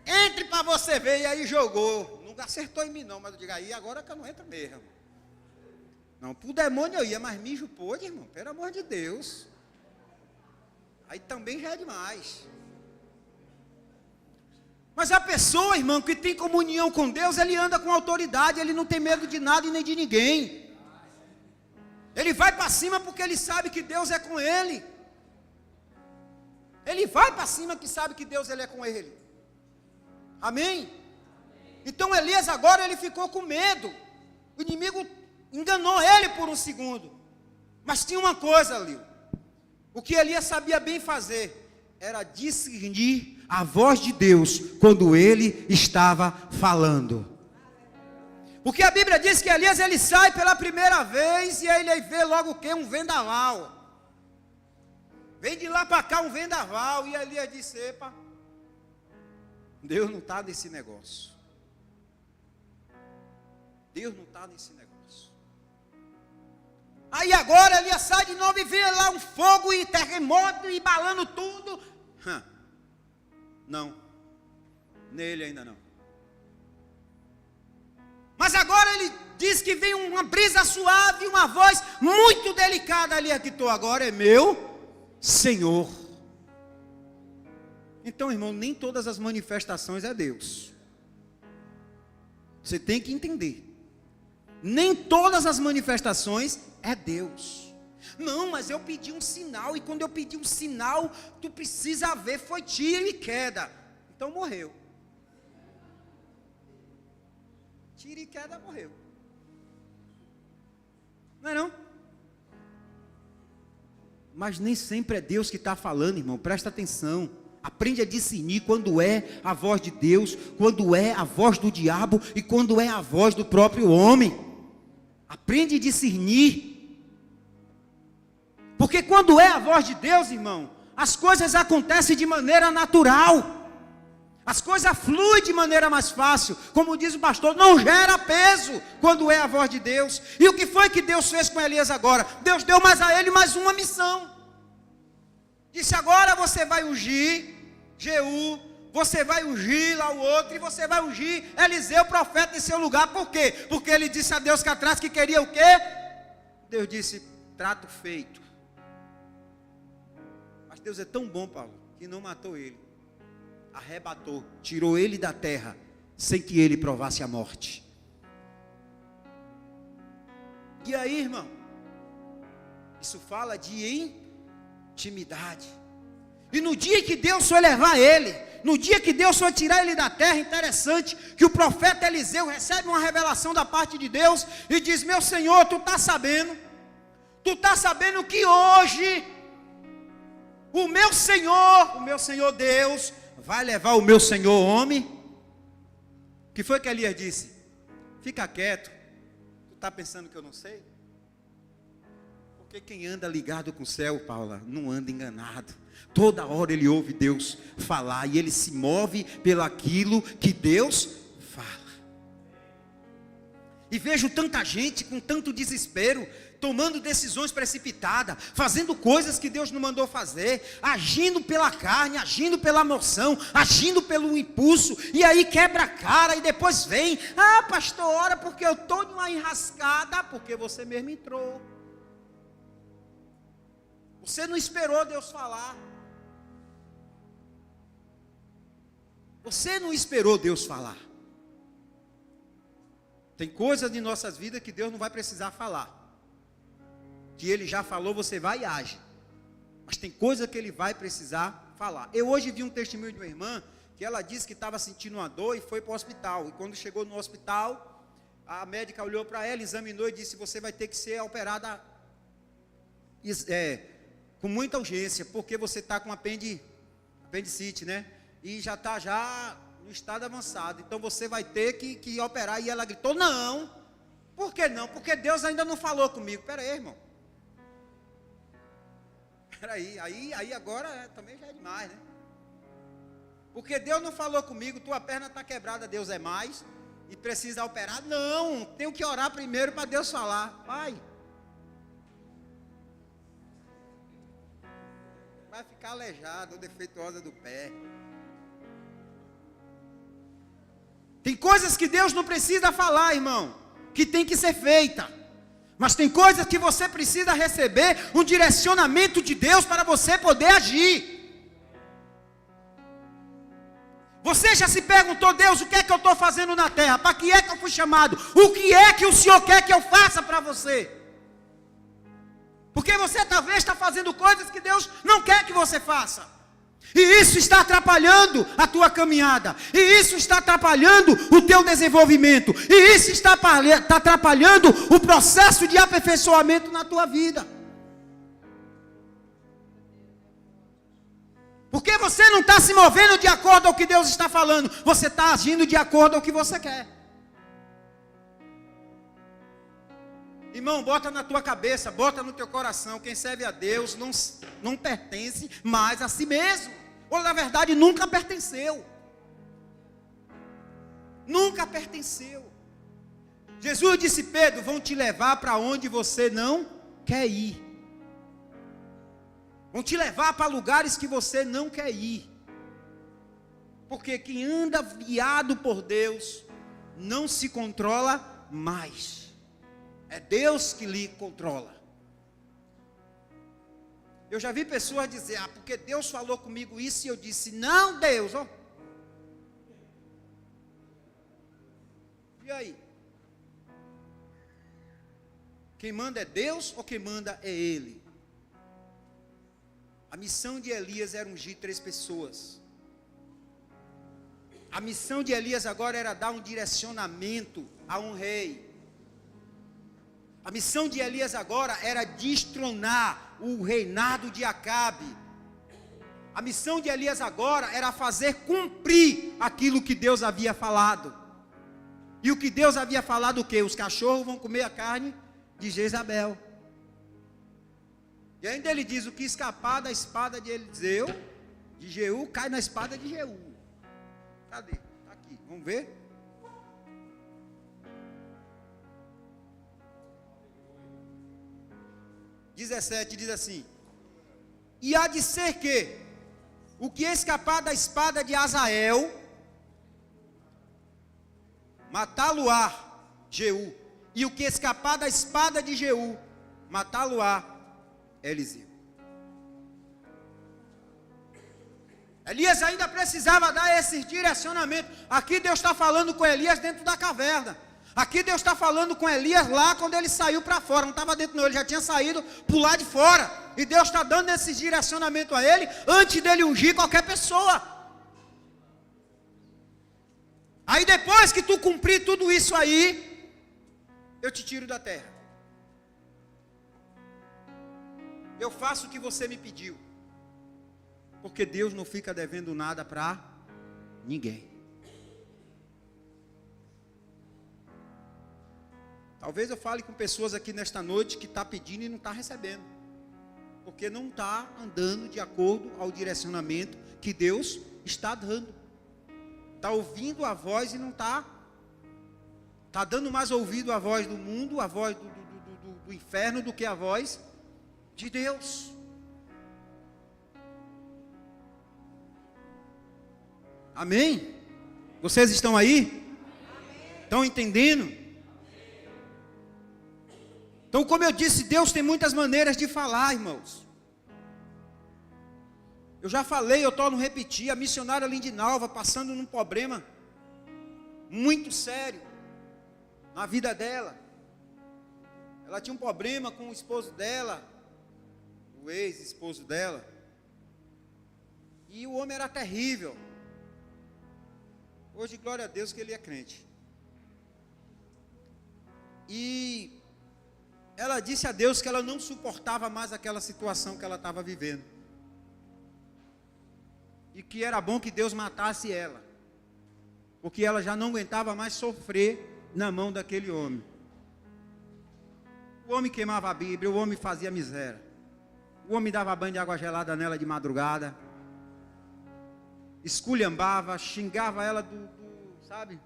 Entre para você ver, e aí jogou. Não acertou em mim não, mas eu digo, aí agora que eu não entro mesmo. Não, pro demônio eu ia, mas mijo pôde, irmão, pelo amor de Deus. Aí também já é demais. Mas a pessoa, irmão, que tem comunhão com Deus, ele anda com autoridade, ele não tem medo de nada e nem de ninguém. Ele vai para cima porque ele sabe que Deus é com ele. Ele vai para cima que sabe que Deus ele é com ele. Amém? Então Elias agora ele ficou com medo. O inimigo enganou ele por um segundo. Mas tinha uma coisa ali. O que Elias sabia bem fazer era discernir a voz de Deus quando ele estava falando. Porque a Bíblia diz que Elias ele sai pela primeira vez e aí ele vê logo o que? Um vendaval. Vem de lá para cá um vendaval e Elias disse, epa, Deus não está nesse negócio. Deus não está nesse negócio. Aí agora Elias sai de novo e vê lá um fogo e terremoto e balando tudo. Não, nele ainda não. Mas agora ele diz que vem uma brisa suave, uma voz muito delicada ali, que estou agora é meu Senhor. Então, irmão, nem todas as manifestações é Deus. Você tem que entender. Nem todas as manifestações é Deus. Não, mas eu pedi um sinal, e quando eu pedi um sinal, tu precisa ver, foi tiro e queda. Então morreu. Tiro e queda, morreu. Não é não? Mas nem sempre é Deus que está falando, irmão, presta atenção. Aprende a discernir quando é a voz de Deus, quando é a voz do diabo e quando é a voz do próprio homem. Aprende a discernir. Porque quando é a voz de Deus, irmão, as coisas acontecem de maneira natural. As coisas fluem de maneira mais fácil. Como diz o pastor, não gera peso quando é a voz de Deus. E o que foi que Deus fez com Elias agora? Deus deu mais a ele mais uma missão. Disse, agora você vai ungir Jeú, você vai ungir lá o outro, e você vai ungir Eliseu, profeta, em seu lugar. Por quê? Porque ele disse a Deus que atrás que queria o quê? Deus disse, trato feito. Mas Deus é tão bom, Paulo, que não matou ele. Arrebatou, tirou ele da terra, sem que ele provasse a morte. E aí, irmão, isso fala de intimidade. E no dia que Deus foi levar ele, no dia que Deus foi tirar ele da terra, interessante, que o profeta Eliseu recebe uma revelação da parte de Deus, e diz, meu Senhor, tu está sabendo que hoje, o meu Senhor Deus, vai levar o meu Senhor homem? O que foi que Elias disse? Fica quieto, tu está pensando que eu não sei? Porque quem anda ligado com o céu, Paula, não anda enganado. Toda hora ele ouve Deus falar e ele se move pelo aquilo que Deus fala. E vejo tanta gente com tanto desespero, tomando decisões precipitadas, fazendo coisas que Deus não mandou fazer, agindo pela carne, agindo pela emoção, agindo pelo impulso, e aí quebra a cara e depois vem, pastor, ora porque eu estou numa enrascada, porque você mesmo entrou. Você não esperou Deus falar. Você não esperou Deus falar. Tem coisas de nossas vidas que Deus não vai precisar falar. Que Ele já falou, você vai e age. Mas tem coisa que Ele vai precisar falar. Eu hoje vi um testemunho de uma irmã, que ela disse que estava sentindo uma dor e foi para o hospital. E quando chegou no hospital, a médica olhou para ela, examinou e disse, você vai ter que ser operada com muita urgência, porque você está com apendicite, né? E já está no estado avançado, então você vai ter que operar. E ela gritou, não, Por que não? Porque Deus ainda não falou comigo. Espera aí, irmão. Espera aí agora também já é demais, né? Porque Deus não falou comigo, tua perna está quebrada, Deus é mais, e precisa operar. Não, tenho que orar primeiro para Deus falar. Vai ficar aleijado ou defeituosa do pé. Tem coisas que Deus não precisa falar, irmão, que tem que ser feita. Mas tem coisas que você precisa receber um direcionamento de Deus para você poder agir. Você já se perguntou, Deus, o que é que eu estou fazendo na terra? Para que é que eu fui chamado? O que é que o Senhor quer que eu faça para você? Porque você talvez está fazendo coisas que Deus não quer que você faça. E isso está atrapalhando a tua caminhada. E isso está atrapalhando o teu desenvolvimento. E isso está atrapalhando o processo de aperfeiçoamento na tua vida. Porque você não está se movendo de acordo ao que Deus está falando. Você está agindo de acordo ao que você quer. Irmão, bota na tua cabeça, bota no teu coração. Quem serve a Deus não pertence mais a si mesmo. Ou na verdade nunca pertenceu. Nunca pertenceu. Jesus disse, Pedro, vão te levar para onde você não quer ir. Vão te levar para lugares que você não quer ir. Porque quem anda guiado por Deus não se controla mais. É Deus que lhe controla. Eu já vi pessoas dizer, porque Deus falou comigo isso, e eu disse, não, Deus, ó. E aí? Quem manda é Deus ou quem manda é Ele? A missão de Elias era ungir 3 pessoas. A missão de Elias agora era dar um direcionamento a um rei. A missão de Elias agora era destronar o reinado de Acabe. A missão de Elias agora era fazer cumprir aquilo que Deus havia falado. E o que Deus havia falado o quê? Os cachorros vão comer a carne de Jezabel. E ainda ele diz, o que escapar da espada de Eliseu, de Jeú, cai na espada de Jeú. Cadê? Está aqui, vamos ver? Diz assim, e há de ser que, o que escapar da espada de Azael, matá-lo-á, Jeú, e o que escapar da espada de Jeú, matá-lo-á, Eliseu. Elias ainda precisava dar esse direcionamento. Aqui Deus está falando com Elias dentro da caverna. Aqui Deus está falando com Elias lá quando ele saiu para fora. Não estava dentro não, ele já tinha saído por lá de fora. E Deus está dando esse direcionamento a ele antes dele ungir qualquer pessoa. Aí depois que tu cumprir tudo isso aí, eu te tiro da terra. Eu faço o que você me pediu. Porque Deus não fica devendo nada para ninguém. Talvez eu fale com pessoas aqui nesta noite que está pedindo e não está recebendo. Porque não está andando de acordo ao direcionamento que Deus está dando. Está ouvindo a voz e não está. Está dando mais ouvido à voz do mundo, à voz do inferno, do que a voz de Deus. Amém? Vocês estão aí? Estão entendendo? Então, como eu disse, Deus tem muitas maneiras de falar, irmãos. Eu já falei, eu torno a repetir, a missionária Lindinalva passando num problema muito sério na vida dela. Ela tinha um problema com o esposo dela, o ex-esposo dela. E o homem era terrível. Hoje, glória a Deus que ele é crente. E ela disse a Deus que ela não suportava mais aquela situação que ela estava vivendo. E que era bom que Deus matasse ela. Porque ela já não aguentava mais sofrer na mão daquele homem. O homem queimava a Bíblia, o homem fazia miséria. O homem dava banho de água gelada nela de madrugada. Esculhambava, xingava ela sabe?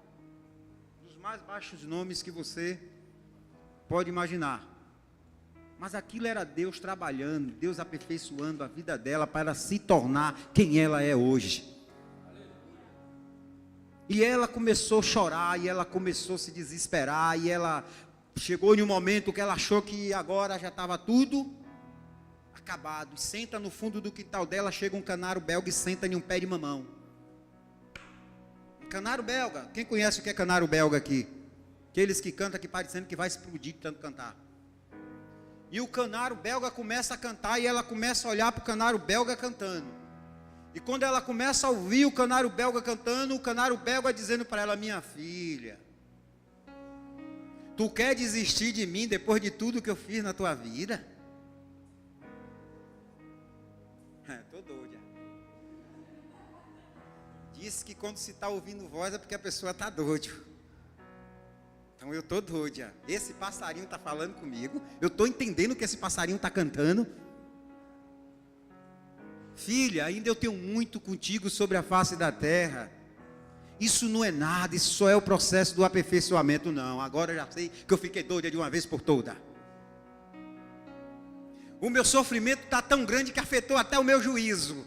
Dos mais baixos nomes que você pode imaginar. Mas aquilo era Deus trabalhando, Deus aperfeiçoando a vida dela para se tornar quem ela é hoje. E ela começou a chorar, e ela começou a se desesperar, e ela chegou em um momento que ela achou que agora já estava tudo acabado. Senta no fundo do quintal dela, chega um canário belga e senta em um pé de mamão. Canário belga, quem conhece o que é canário belga aqui? Aqueles que cantam que parecendo que vai explodir de tanto cantar. E o canário belga começa a cantar, e ela começa a olhar para o canário belga cantando. E quando ela começa a ouvir o canário belga cantando, o canário belga dizendo para ela: minha filha, tu quer desistir de mim depois de tudo que eu fiz na tua vida? Estou doida. Diz que quando se está ouvindo voz é porque a pessoa está doida. Então eu estou doida. Esse passarinho está falando comigo. Eu estou entendendo o que esse passarinho está cantando. Filha, ainda eu tenho muito contigo sobre a face da terra. Isso não é nada, isso só é o processo do aperfeiçoamento. Não, agora eu já sei que eu fiquei doida de uma vez por toda. O meu sofrimento está tão grande que afetou até o meu juízo.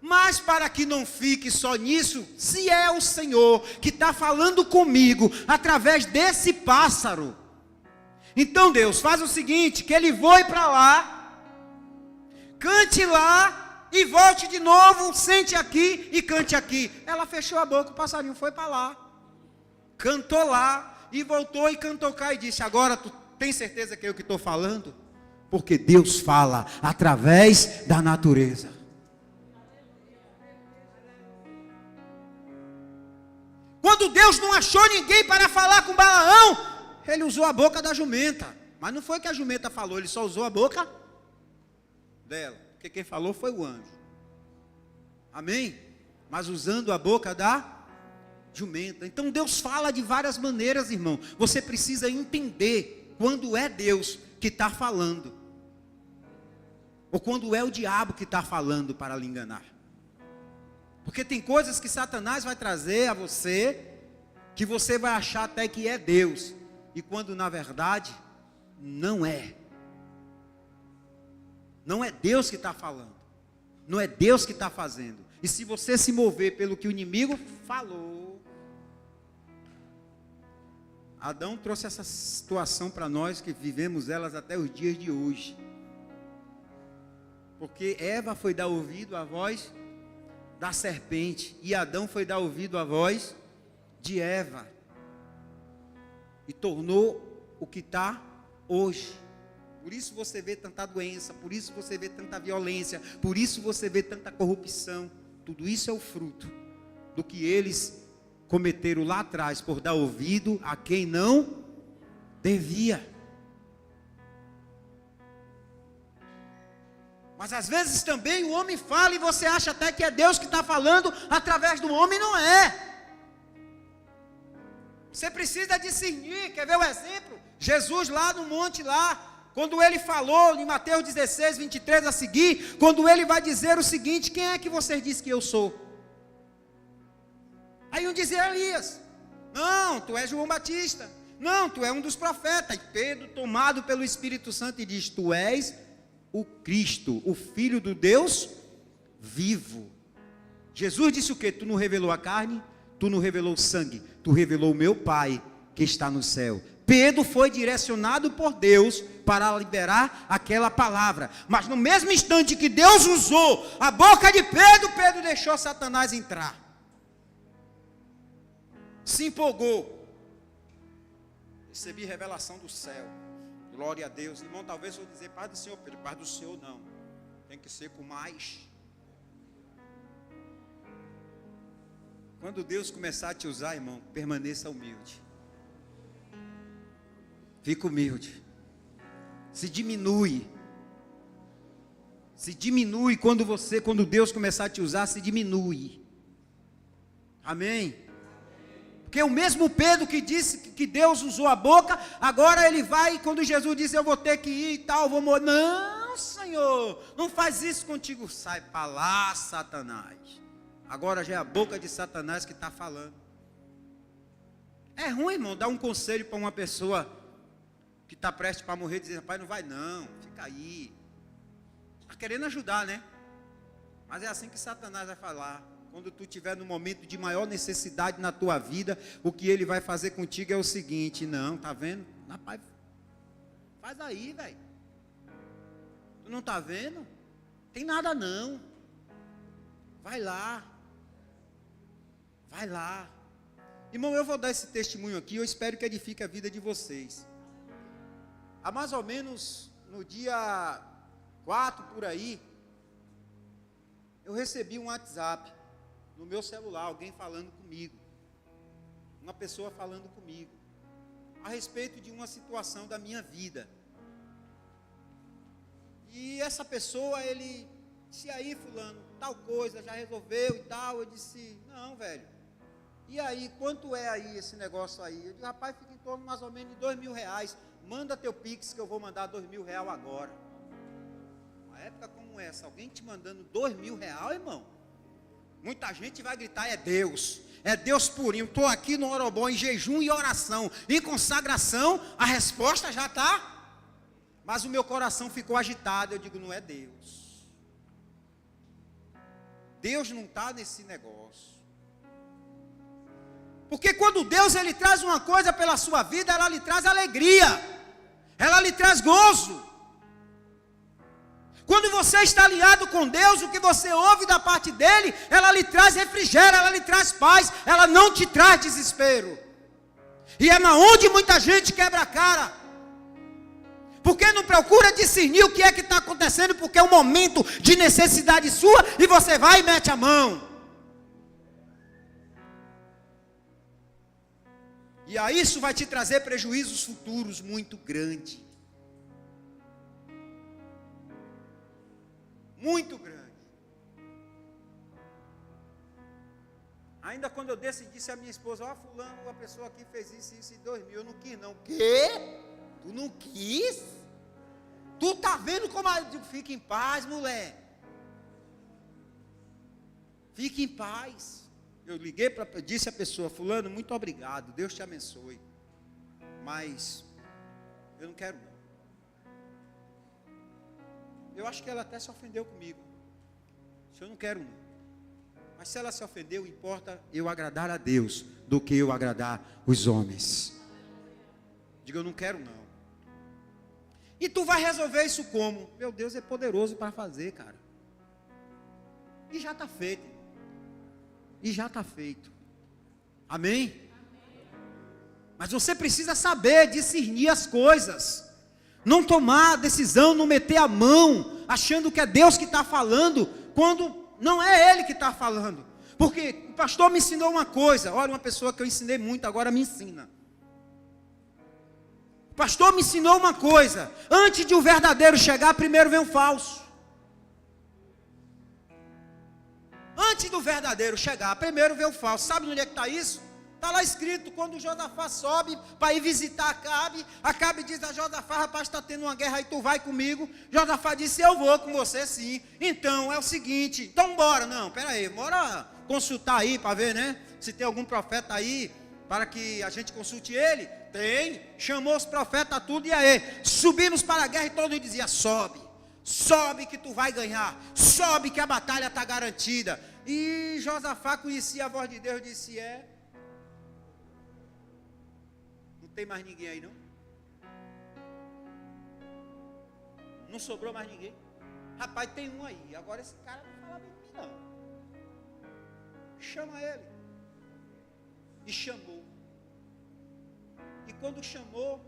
Mas para que não fique só nisso, se é o Senhor que está falando comigo através desse pássaro, então Deus faz o seguinte: que ele voe para lá, cante lá e volte de novo, sente aqui e cante aqui. Ela fechou a boca, o passarinho foi para lá, cantou lá e voltou e cantou cá e disse: agora tu tem certeza que é eu que estou falando? Porque Deus fala através da natureza. Quando Deus não achou ninguém para falar com Balaão, ele usou a boca da jumenta. Mas não foi que a jumenta falou, ele só usou a boca dela. Porque quem falou foi o anjo. Amém? Mas usando a boca da jumenta. Então Deus fala de várias maneiras, irmão. Você precisa entender quando é Deus que está falando, ou quando é o diabo que está falando para lhe enganar. Porque tem coisas que Satanás vai trazer a você, que você vai achar até que é Deus, e quando na verdade não é. Não é Deus que está falando, não é Deus que está fazendo. E se você se mover pelo que o inimigo falou, Adão trouxe essa situação para nós que vivemos elas até os dias de hoje. Porque Eva foi dar ouvido à voz da serpente, e Adão foi dar ouvido à voz de Eva, e tornou o que está hoje. Por isso você vê tanta doença, por isso você vê tanta violência, por isso você vê tanta corrupção. Tudo isso é o fruto do que eles cometeram lá atrás, por dar ouvido a quem não devia. Mas às vezes também o homem fala e você acha até que é Deus que está falando através do homem, não é. Você precisa discernir. Quer ver o exemplo? Jesus lá no monte lá, quando ele falou em Mateus 16, 23 a seguir, quando ele vai dizer o seguinte: quem é que vocês dizem que eu sou? Aí um dizia Elias. Não, tu és João Batista. Não, tu és um dos profetas. E Pedro, tomado pelo Espírito Santo, e diz: tu és o Cristo, o Filho do Deus vivo. Jesus disse o quê? Tu não revelou a carne, tu não revelou o sangue, tu revelou o meu Pai que está no céu. Pedro foi direcionado por Deus para liberar aquela palavra, mas no mesmo instante que Deus usou a boca de Pedro, Pedro deixou Satanás entrar, se empolgou. Recebi revelação do céu. Glória a Deus. Irmão, talvez eu vou dizer paz do Senhor, Pedro. Paz do Senhor não. Tem que ser com mais. Quando Deus começar a te usar, irmão, permaneça humilde. Fica humilde. Se diminui. Se diminui quando Deus começar a te usar, se diminui. Amém? Porque Porque o mesmo Pedro que disse que Deus usou a boca, agora ele vai, quando Jesus diz, eu vou ter que ir e tal, vou morrer. Não, Senhor, não faz isso contigo. Sai para lá, Satanás. Agora já é a boca de Satanás que está falando. É ruim, irmão, dar um conselho para uma pessoa que está prestes para morrer, dizer, rapaz, não vai não, fica aí. Está querendo ajudar, né? Mas é assim que Satanás vai falar. Quando tu estiver no momento de maior necessidade na tua vida, o que ele vai fazer contigo é o seguinte: não, tá vendo? Rapaz, faz aí, velho. Tu não tá vendo? Tem nada não. Vai lá. Vai lá. Irmão, eu vou dar esse testemunho aqui, eu espero que edifique a vida de vocês. Há mais ou menos no dia 4 por aí, eu recebi um WhatsApp no meu celular, alguém falando comigo, uma pessoa falando comigo, a respeito de uma situação da minha vida. E essa pessoa, ele disse, aí fulano, tal coisa, já resolveu e tal. Eu disse, não velho, e aí, quanto é aí esse negócio aí? Eu disse, rapaz, fica em torno mais ou menos de R$2.000, manda teu Pix que eu vou mandar R$2.000 agora. Uma época como essa, alguém te mandando R$2.000, irmão, muita gente vai gritar, é Deus purinho. Estou aqui no Orobó em jejum e oração, em consagração, a resposta já está. Mas o meu coração ficou agitado, eu digo, não é Deus. Deus não está nesse negócio. Porque quando Deus ele traz uma coisa pela sua vida, ela lhe traz alegria, ela lhe traz gozo. Quando você está alinhado com Deus, o que você ouve da parte dele, ela lhe traz refrigério, ela lhe traz paz, ela não te traz desespero. E é na onde muita gente quebra a cara, porque não procura discernir o que é que está acontecendo, porque é um momento de necessidade sua, e você vai e mete a mão. E aí isso vai te trazer prejuízos futuros muito grandes. Muito grande. Ainda quando eu disse a minha esposa, ó fulano, a pessoa aqui fez isso e 2.000, eu não quis não. Quê? Tu não quis? Tu tá vendo como eu digo, fica em paz, mulher. Fique em paz. Eu liguei disse a pessoa, fulano, muito obrigado, Deus te abençoe. Mas eu não quero não. Eu acho que ela até se ofendeu comigo. Se eu não quero não. Mas se ela se ofendeu, importa eu agradar a Deus do que eu agradar os homens. Diga, eu não quero não. E tu vai resolver isso como? Meu Deus é poderoso para fazer, cara. E já está feito. E já está feito. Amém? Mas você precisa saber discernir as coisas. Não tomar a decisão, não meter a mão, achando que é Deus que está falando, quando não é Ele que está falando. Porque o pastor me ensinou uma coisa. Olha, uma pessoa que eu ensinei muito, agora me ensina. O pastor me ensinou uma coisa. Antes de o verdadeiro chegar, primeiro vem o falso. Antes do verdadeiro chegar, primeiro vem o falso. Sabe onde é que está isso? Está lá escrito, quando Josafá sobe para ir visitar Acabe diz a Josafá, rapaz, está tendo uma guerra aí, tu vai comigo? Josafá disse, eu vou com você sim. Então é o seguinte, então bora. Não, pera aí, bora consultar aí para ver, né? Se tem algum profeta aí, para que a gente consulte ele. Tem, chamou os profetas tudo, e aí, subimos para a guerra e todo mundo dizia, sobe que tu vai ganhar, sobe que a batalha está garantida. E Josafá conhecia a voz de Deus e disse, não tem mais ninguém aí não? Não sobrou mais ninguém? Rapaz, tem um aí, agora esse cara não fala bem de mim não. Chama ele. E chamou. E quando chamou,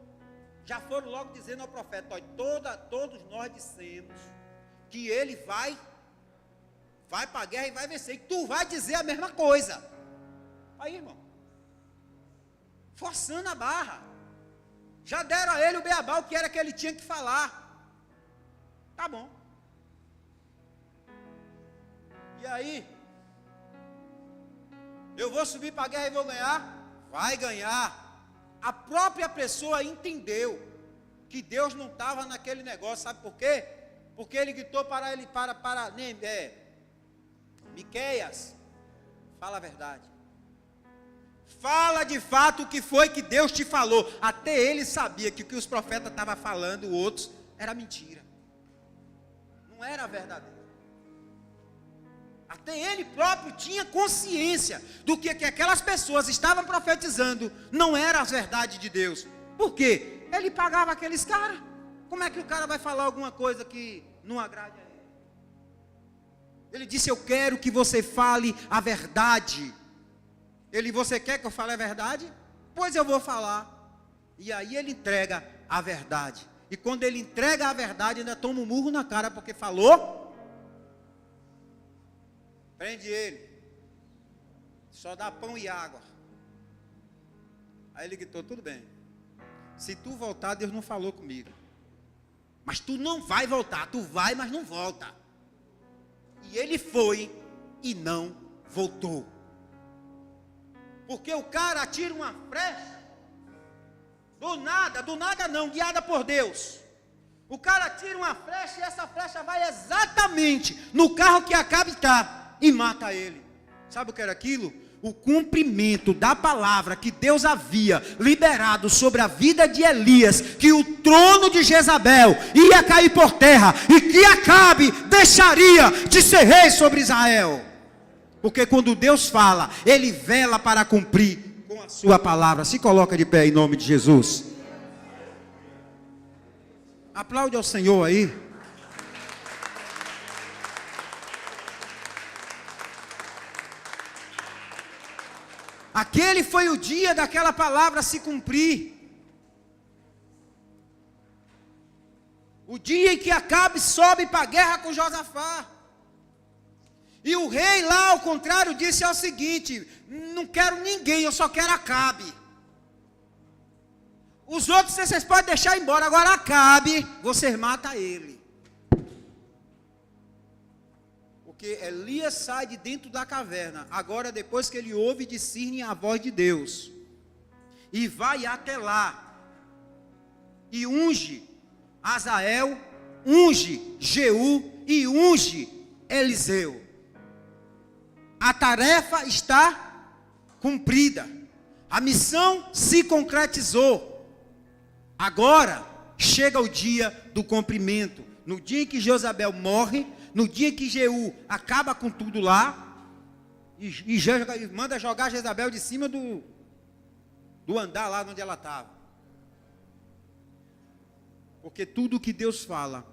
já foram logo dizendo ao profeta, olha, todos nós dissemos que ele vai para a guerra e vai vencer, e tu vai dizer a mesma coisa. Aí, irmão, forçando a barra, já deram a ele o beabá, o que era que ele tinha que falar. Tá bom. E aí, eu vou subir para a guerra e vou ganhar? vai ganhar. A própria pessoa entendeu que Deus não estava naquele negócio, sabe por quê? Porque ele gritou para ele, Miqueias, fala a verdade. Fala de fato o que foi que Deus te falou. Até ele sabia que o que os profetas estavam falando, outros, era mentira. Não era verdadeiro. Até ele próprio tinha consciência do que aquelas pessoas estavam profetizando não era as verdades de Deus. Por quê? Ele pagava aqueles caras. Como é que o cara vai falar alguma coisa que não agrade a ele? Ele disse, eu quero que você fale a verdade. Você quer que eu fale a verdade? Pois eu vou falar. E aí ele entrega a verdade. E quando ele entrega a verdade, ainda toma um murro na cara, porque falou. Prende ele. Só dá pão e água. Aí ele gritou, tudo bem. Se tu voltar, Deus não falou comigo. Mas tu não vai voltar. Tu vai, mas não volta. E ele foi e não voltou. Porque o cara atira uma flecha, do nada não, guiada por Deus. O cara atira uma flecha e essa flecha vai exatamente no carro que Acabe está e mata ele. Sabe o que era aquilo? O cumprimento da palavra que Deus havia liberado sobre a vida de Elias, que o trono de Jezabel ia cair por terra e que Acabe deixaria de ser rei sobre Israel. Porque quando Deus fala, Ele vela para cumprir com a sua palavra. Se coloca de pé em nome de Jesus. Aplaude ao Senhor aí. Aquele foi o dia daquela palavra se cumprir. O dia em que Acabe sobe para a guerra com Josafá. E o rei lá, ao contrário, disse o seguinte: não quero ninguém, eu só quero Acabe. Os outros vocês podem deixar embora, agora Acabe, vocês matam ele. Porque Elias sai de dentro da caverna, agora depois que ele ouve e discerne a voz de Deus, e vai até lá, e unge Azael, unge Jeú e unge Eliseu. A tarefa está cumprida. A missão se concretizou. Agora chega o dia do cumprimento. No dia em que Jezabel morre, no dia em que Jeú acaba com tudo lá, e manda jogar Jezabel de cima do andar lá onde ela estava. Porque tudo que Deus fala,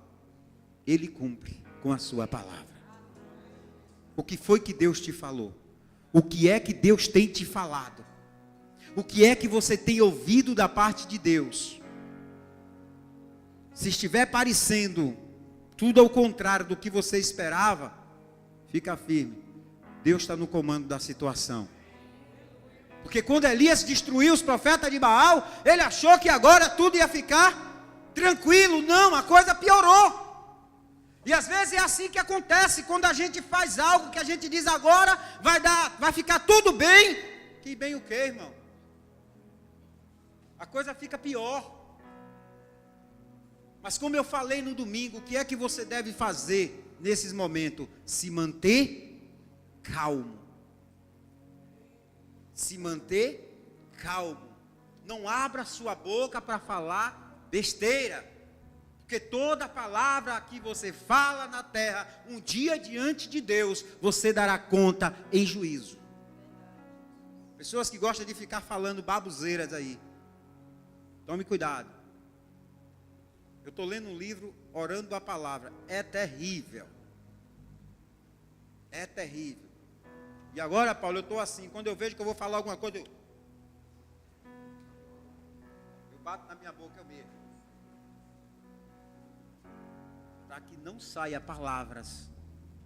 Ele cumpre com a sua palavra. O que foi que Deus te falou? O que é que Deus tem te falado? O que é que você tem ouvido da parte de Deus? Se estiver parecendo tudo ao contrário do que você esperava, fica firme. Deus está no comando da situação. Porque quando Elias destruiu os profetas de Baal, ele achou que agora tudo ia ficar tranquilo. Não, a coisa piorou. E às vezes é assim que acontece, quando a gente faz algo que a gente diz agora, vai ficar tudo bem. Que bem o quê, irmão? A coisa fica pior. Mas como eu falei no domingo, o que é que você deve fazer nesses momentos? Se manter calmo. Se manter calmo. Não abra sua boca para falar besteira. Porque toda palavra que você fala na terra, um dia diante de Deus, você dará conta em juízo. Pessoas que gostam de ficar falando baboseiras aí. Tome cuidado. Eu estou lendo um livro, Orando a Palavra. É terrível. É terrível. E agora, Paulo, eu estou assim. Quando eu vejo que eu vou falar alguma coisa, eu bato na minha boca eu mesmo. Para que não saia palavras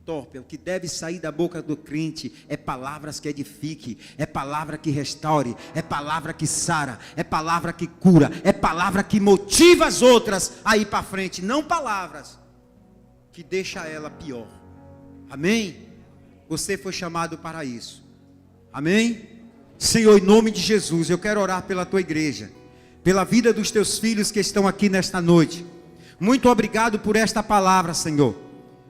torpes. O que deve sair da boca do crente é palavras que edifiquem, é palavra que restaure, é palavra que sara, é palavra que cura, é palavra que motiva as outras a ir para frente, não palavras que deixa ela pior. Amém? Você foi chamado para isso. Amém? Senhor, em nome de Jesus, eu quero orar pela tua igreja, pela vida dos teus filhos que estão aqui nesta noite. Muito obrigado por esta palavra, Senhor.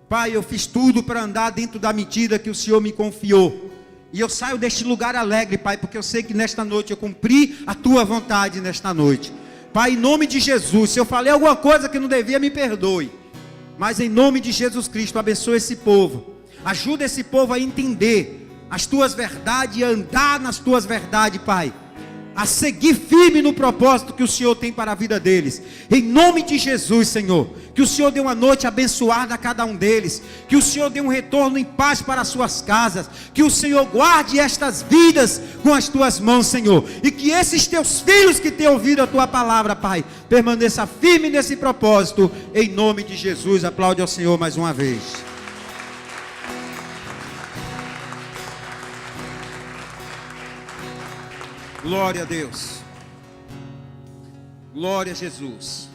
Pai, eu fiz tudo para andar dentro da medida que o Senhor me confiou. E eu saio deste lugar alegre, Pai, porque eu sei que nesta noite eu cumpri a tua vontade nesta noite. Pai, em nome de Jesus, se eu falei alguma coisa que não devia, me perdoe. Mas em nome de Jesus Cristo, abençoa esse povo. Ajuda esse povo a entender as tuas verdades e a andar nas tuas verdades, Pai. A seguir firme no propósito que o Senhor tem para a vida deles. Em nome de Jesus, Senhor. Que o Senhor dê uma noite abençoada a cada um deles. Que o Senhor dê um retorno em paz para as suas casas. Que o Senhor guarde estas vidas com as tuas mãos, Senhor. E que esses teus filhos que têm ouvido a tua palavra, Pai, permaneça firme nesse propósito. Em nome de Jesus. Aplaude ao Senhor mais uma vez. Glória a Deus. Glória a Jesus.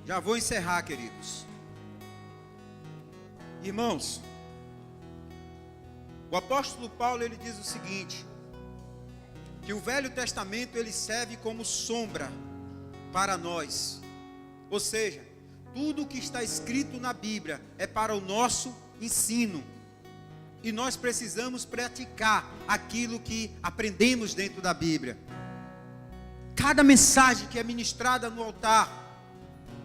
Já vou encerrar, queridos. Irmãos, o apóstolo Paulo, ele diz o seguinte: que o Velho Testamento, ele serve como sombra para nós. Ou seja, tudo o que está escrito na Bíblia é para o nosso ensino. E nós precisamos praticar aquilo que aprendemos dentro da Bíblia. Cada mensagem que é ministrada no altar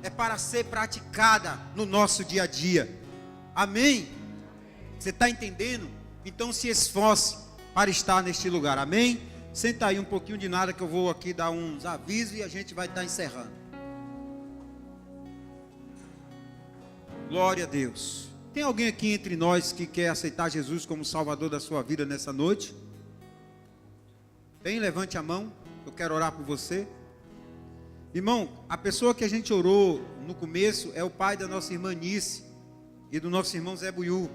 é para ser praticada no nosso dia a dia. Amém? Você está entendendo? Então se esforce para estar neste lugar. Amém? Senta aí um pouquinho de nada que eu vou aqui dar uns avisos e a gente vai estar encerrando. Glória a Deus. Tem alguém aqui entre nós que quer aceitar Jesus como Salvador da sua vida nessa noite? Tem? Levante a mão. Eu quero orar por você. Irmão, a pessoa que a gente orou no começo é o pai da nossa irmã Nice e do nosso irmão Zé Buiú.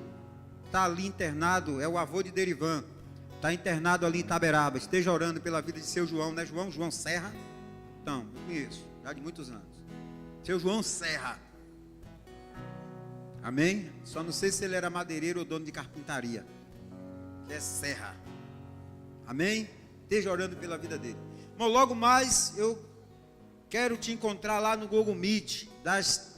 Está ali internado, é o avô de Derivan. Está internado ali em Itaberaba. Esteja orando pela vida de seu João, né João? João Serra? Então, eu conheço, já de muitos anos. Seu João Serra. Amém? Só não sei se ele era madeireiro ou dono de carpintaria. É Serra. Amém? Esteja orando pela vida dele. Bom, logo mais eu quero te encontrar lá no Google Meet, das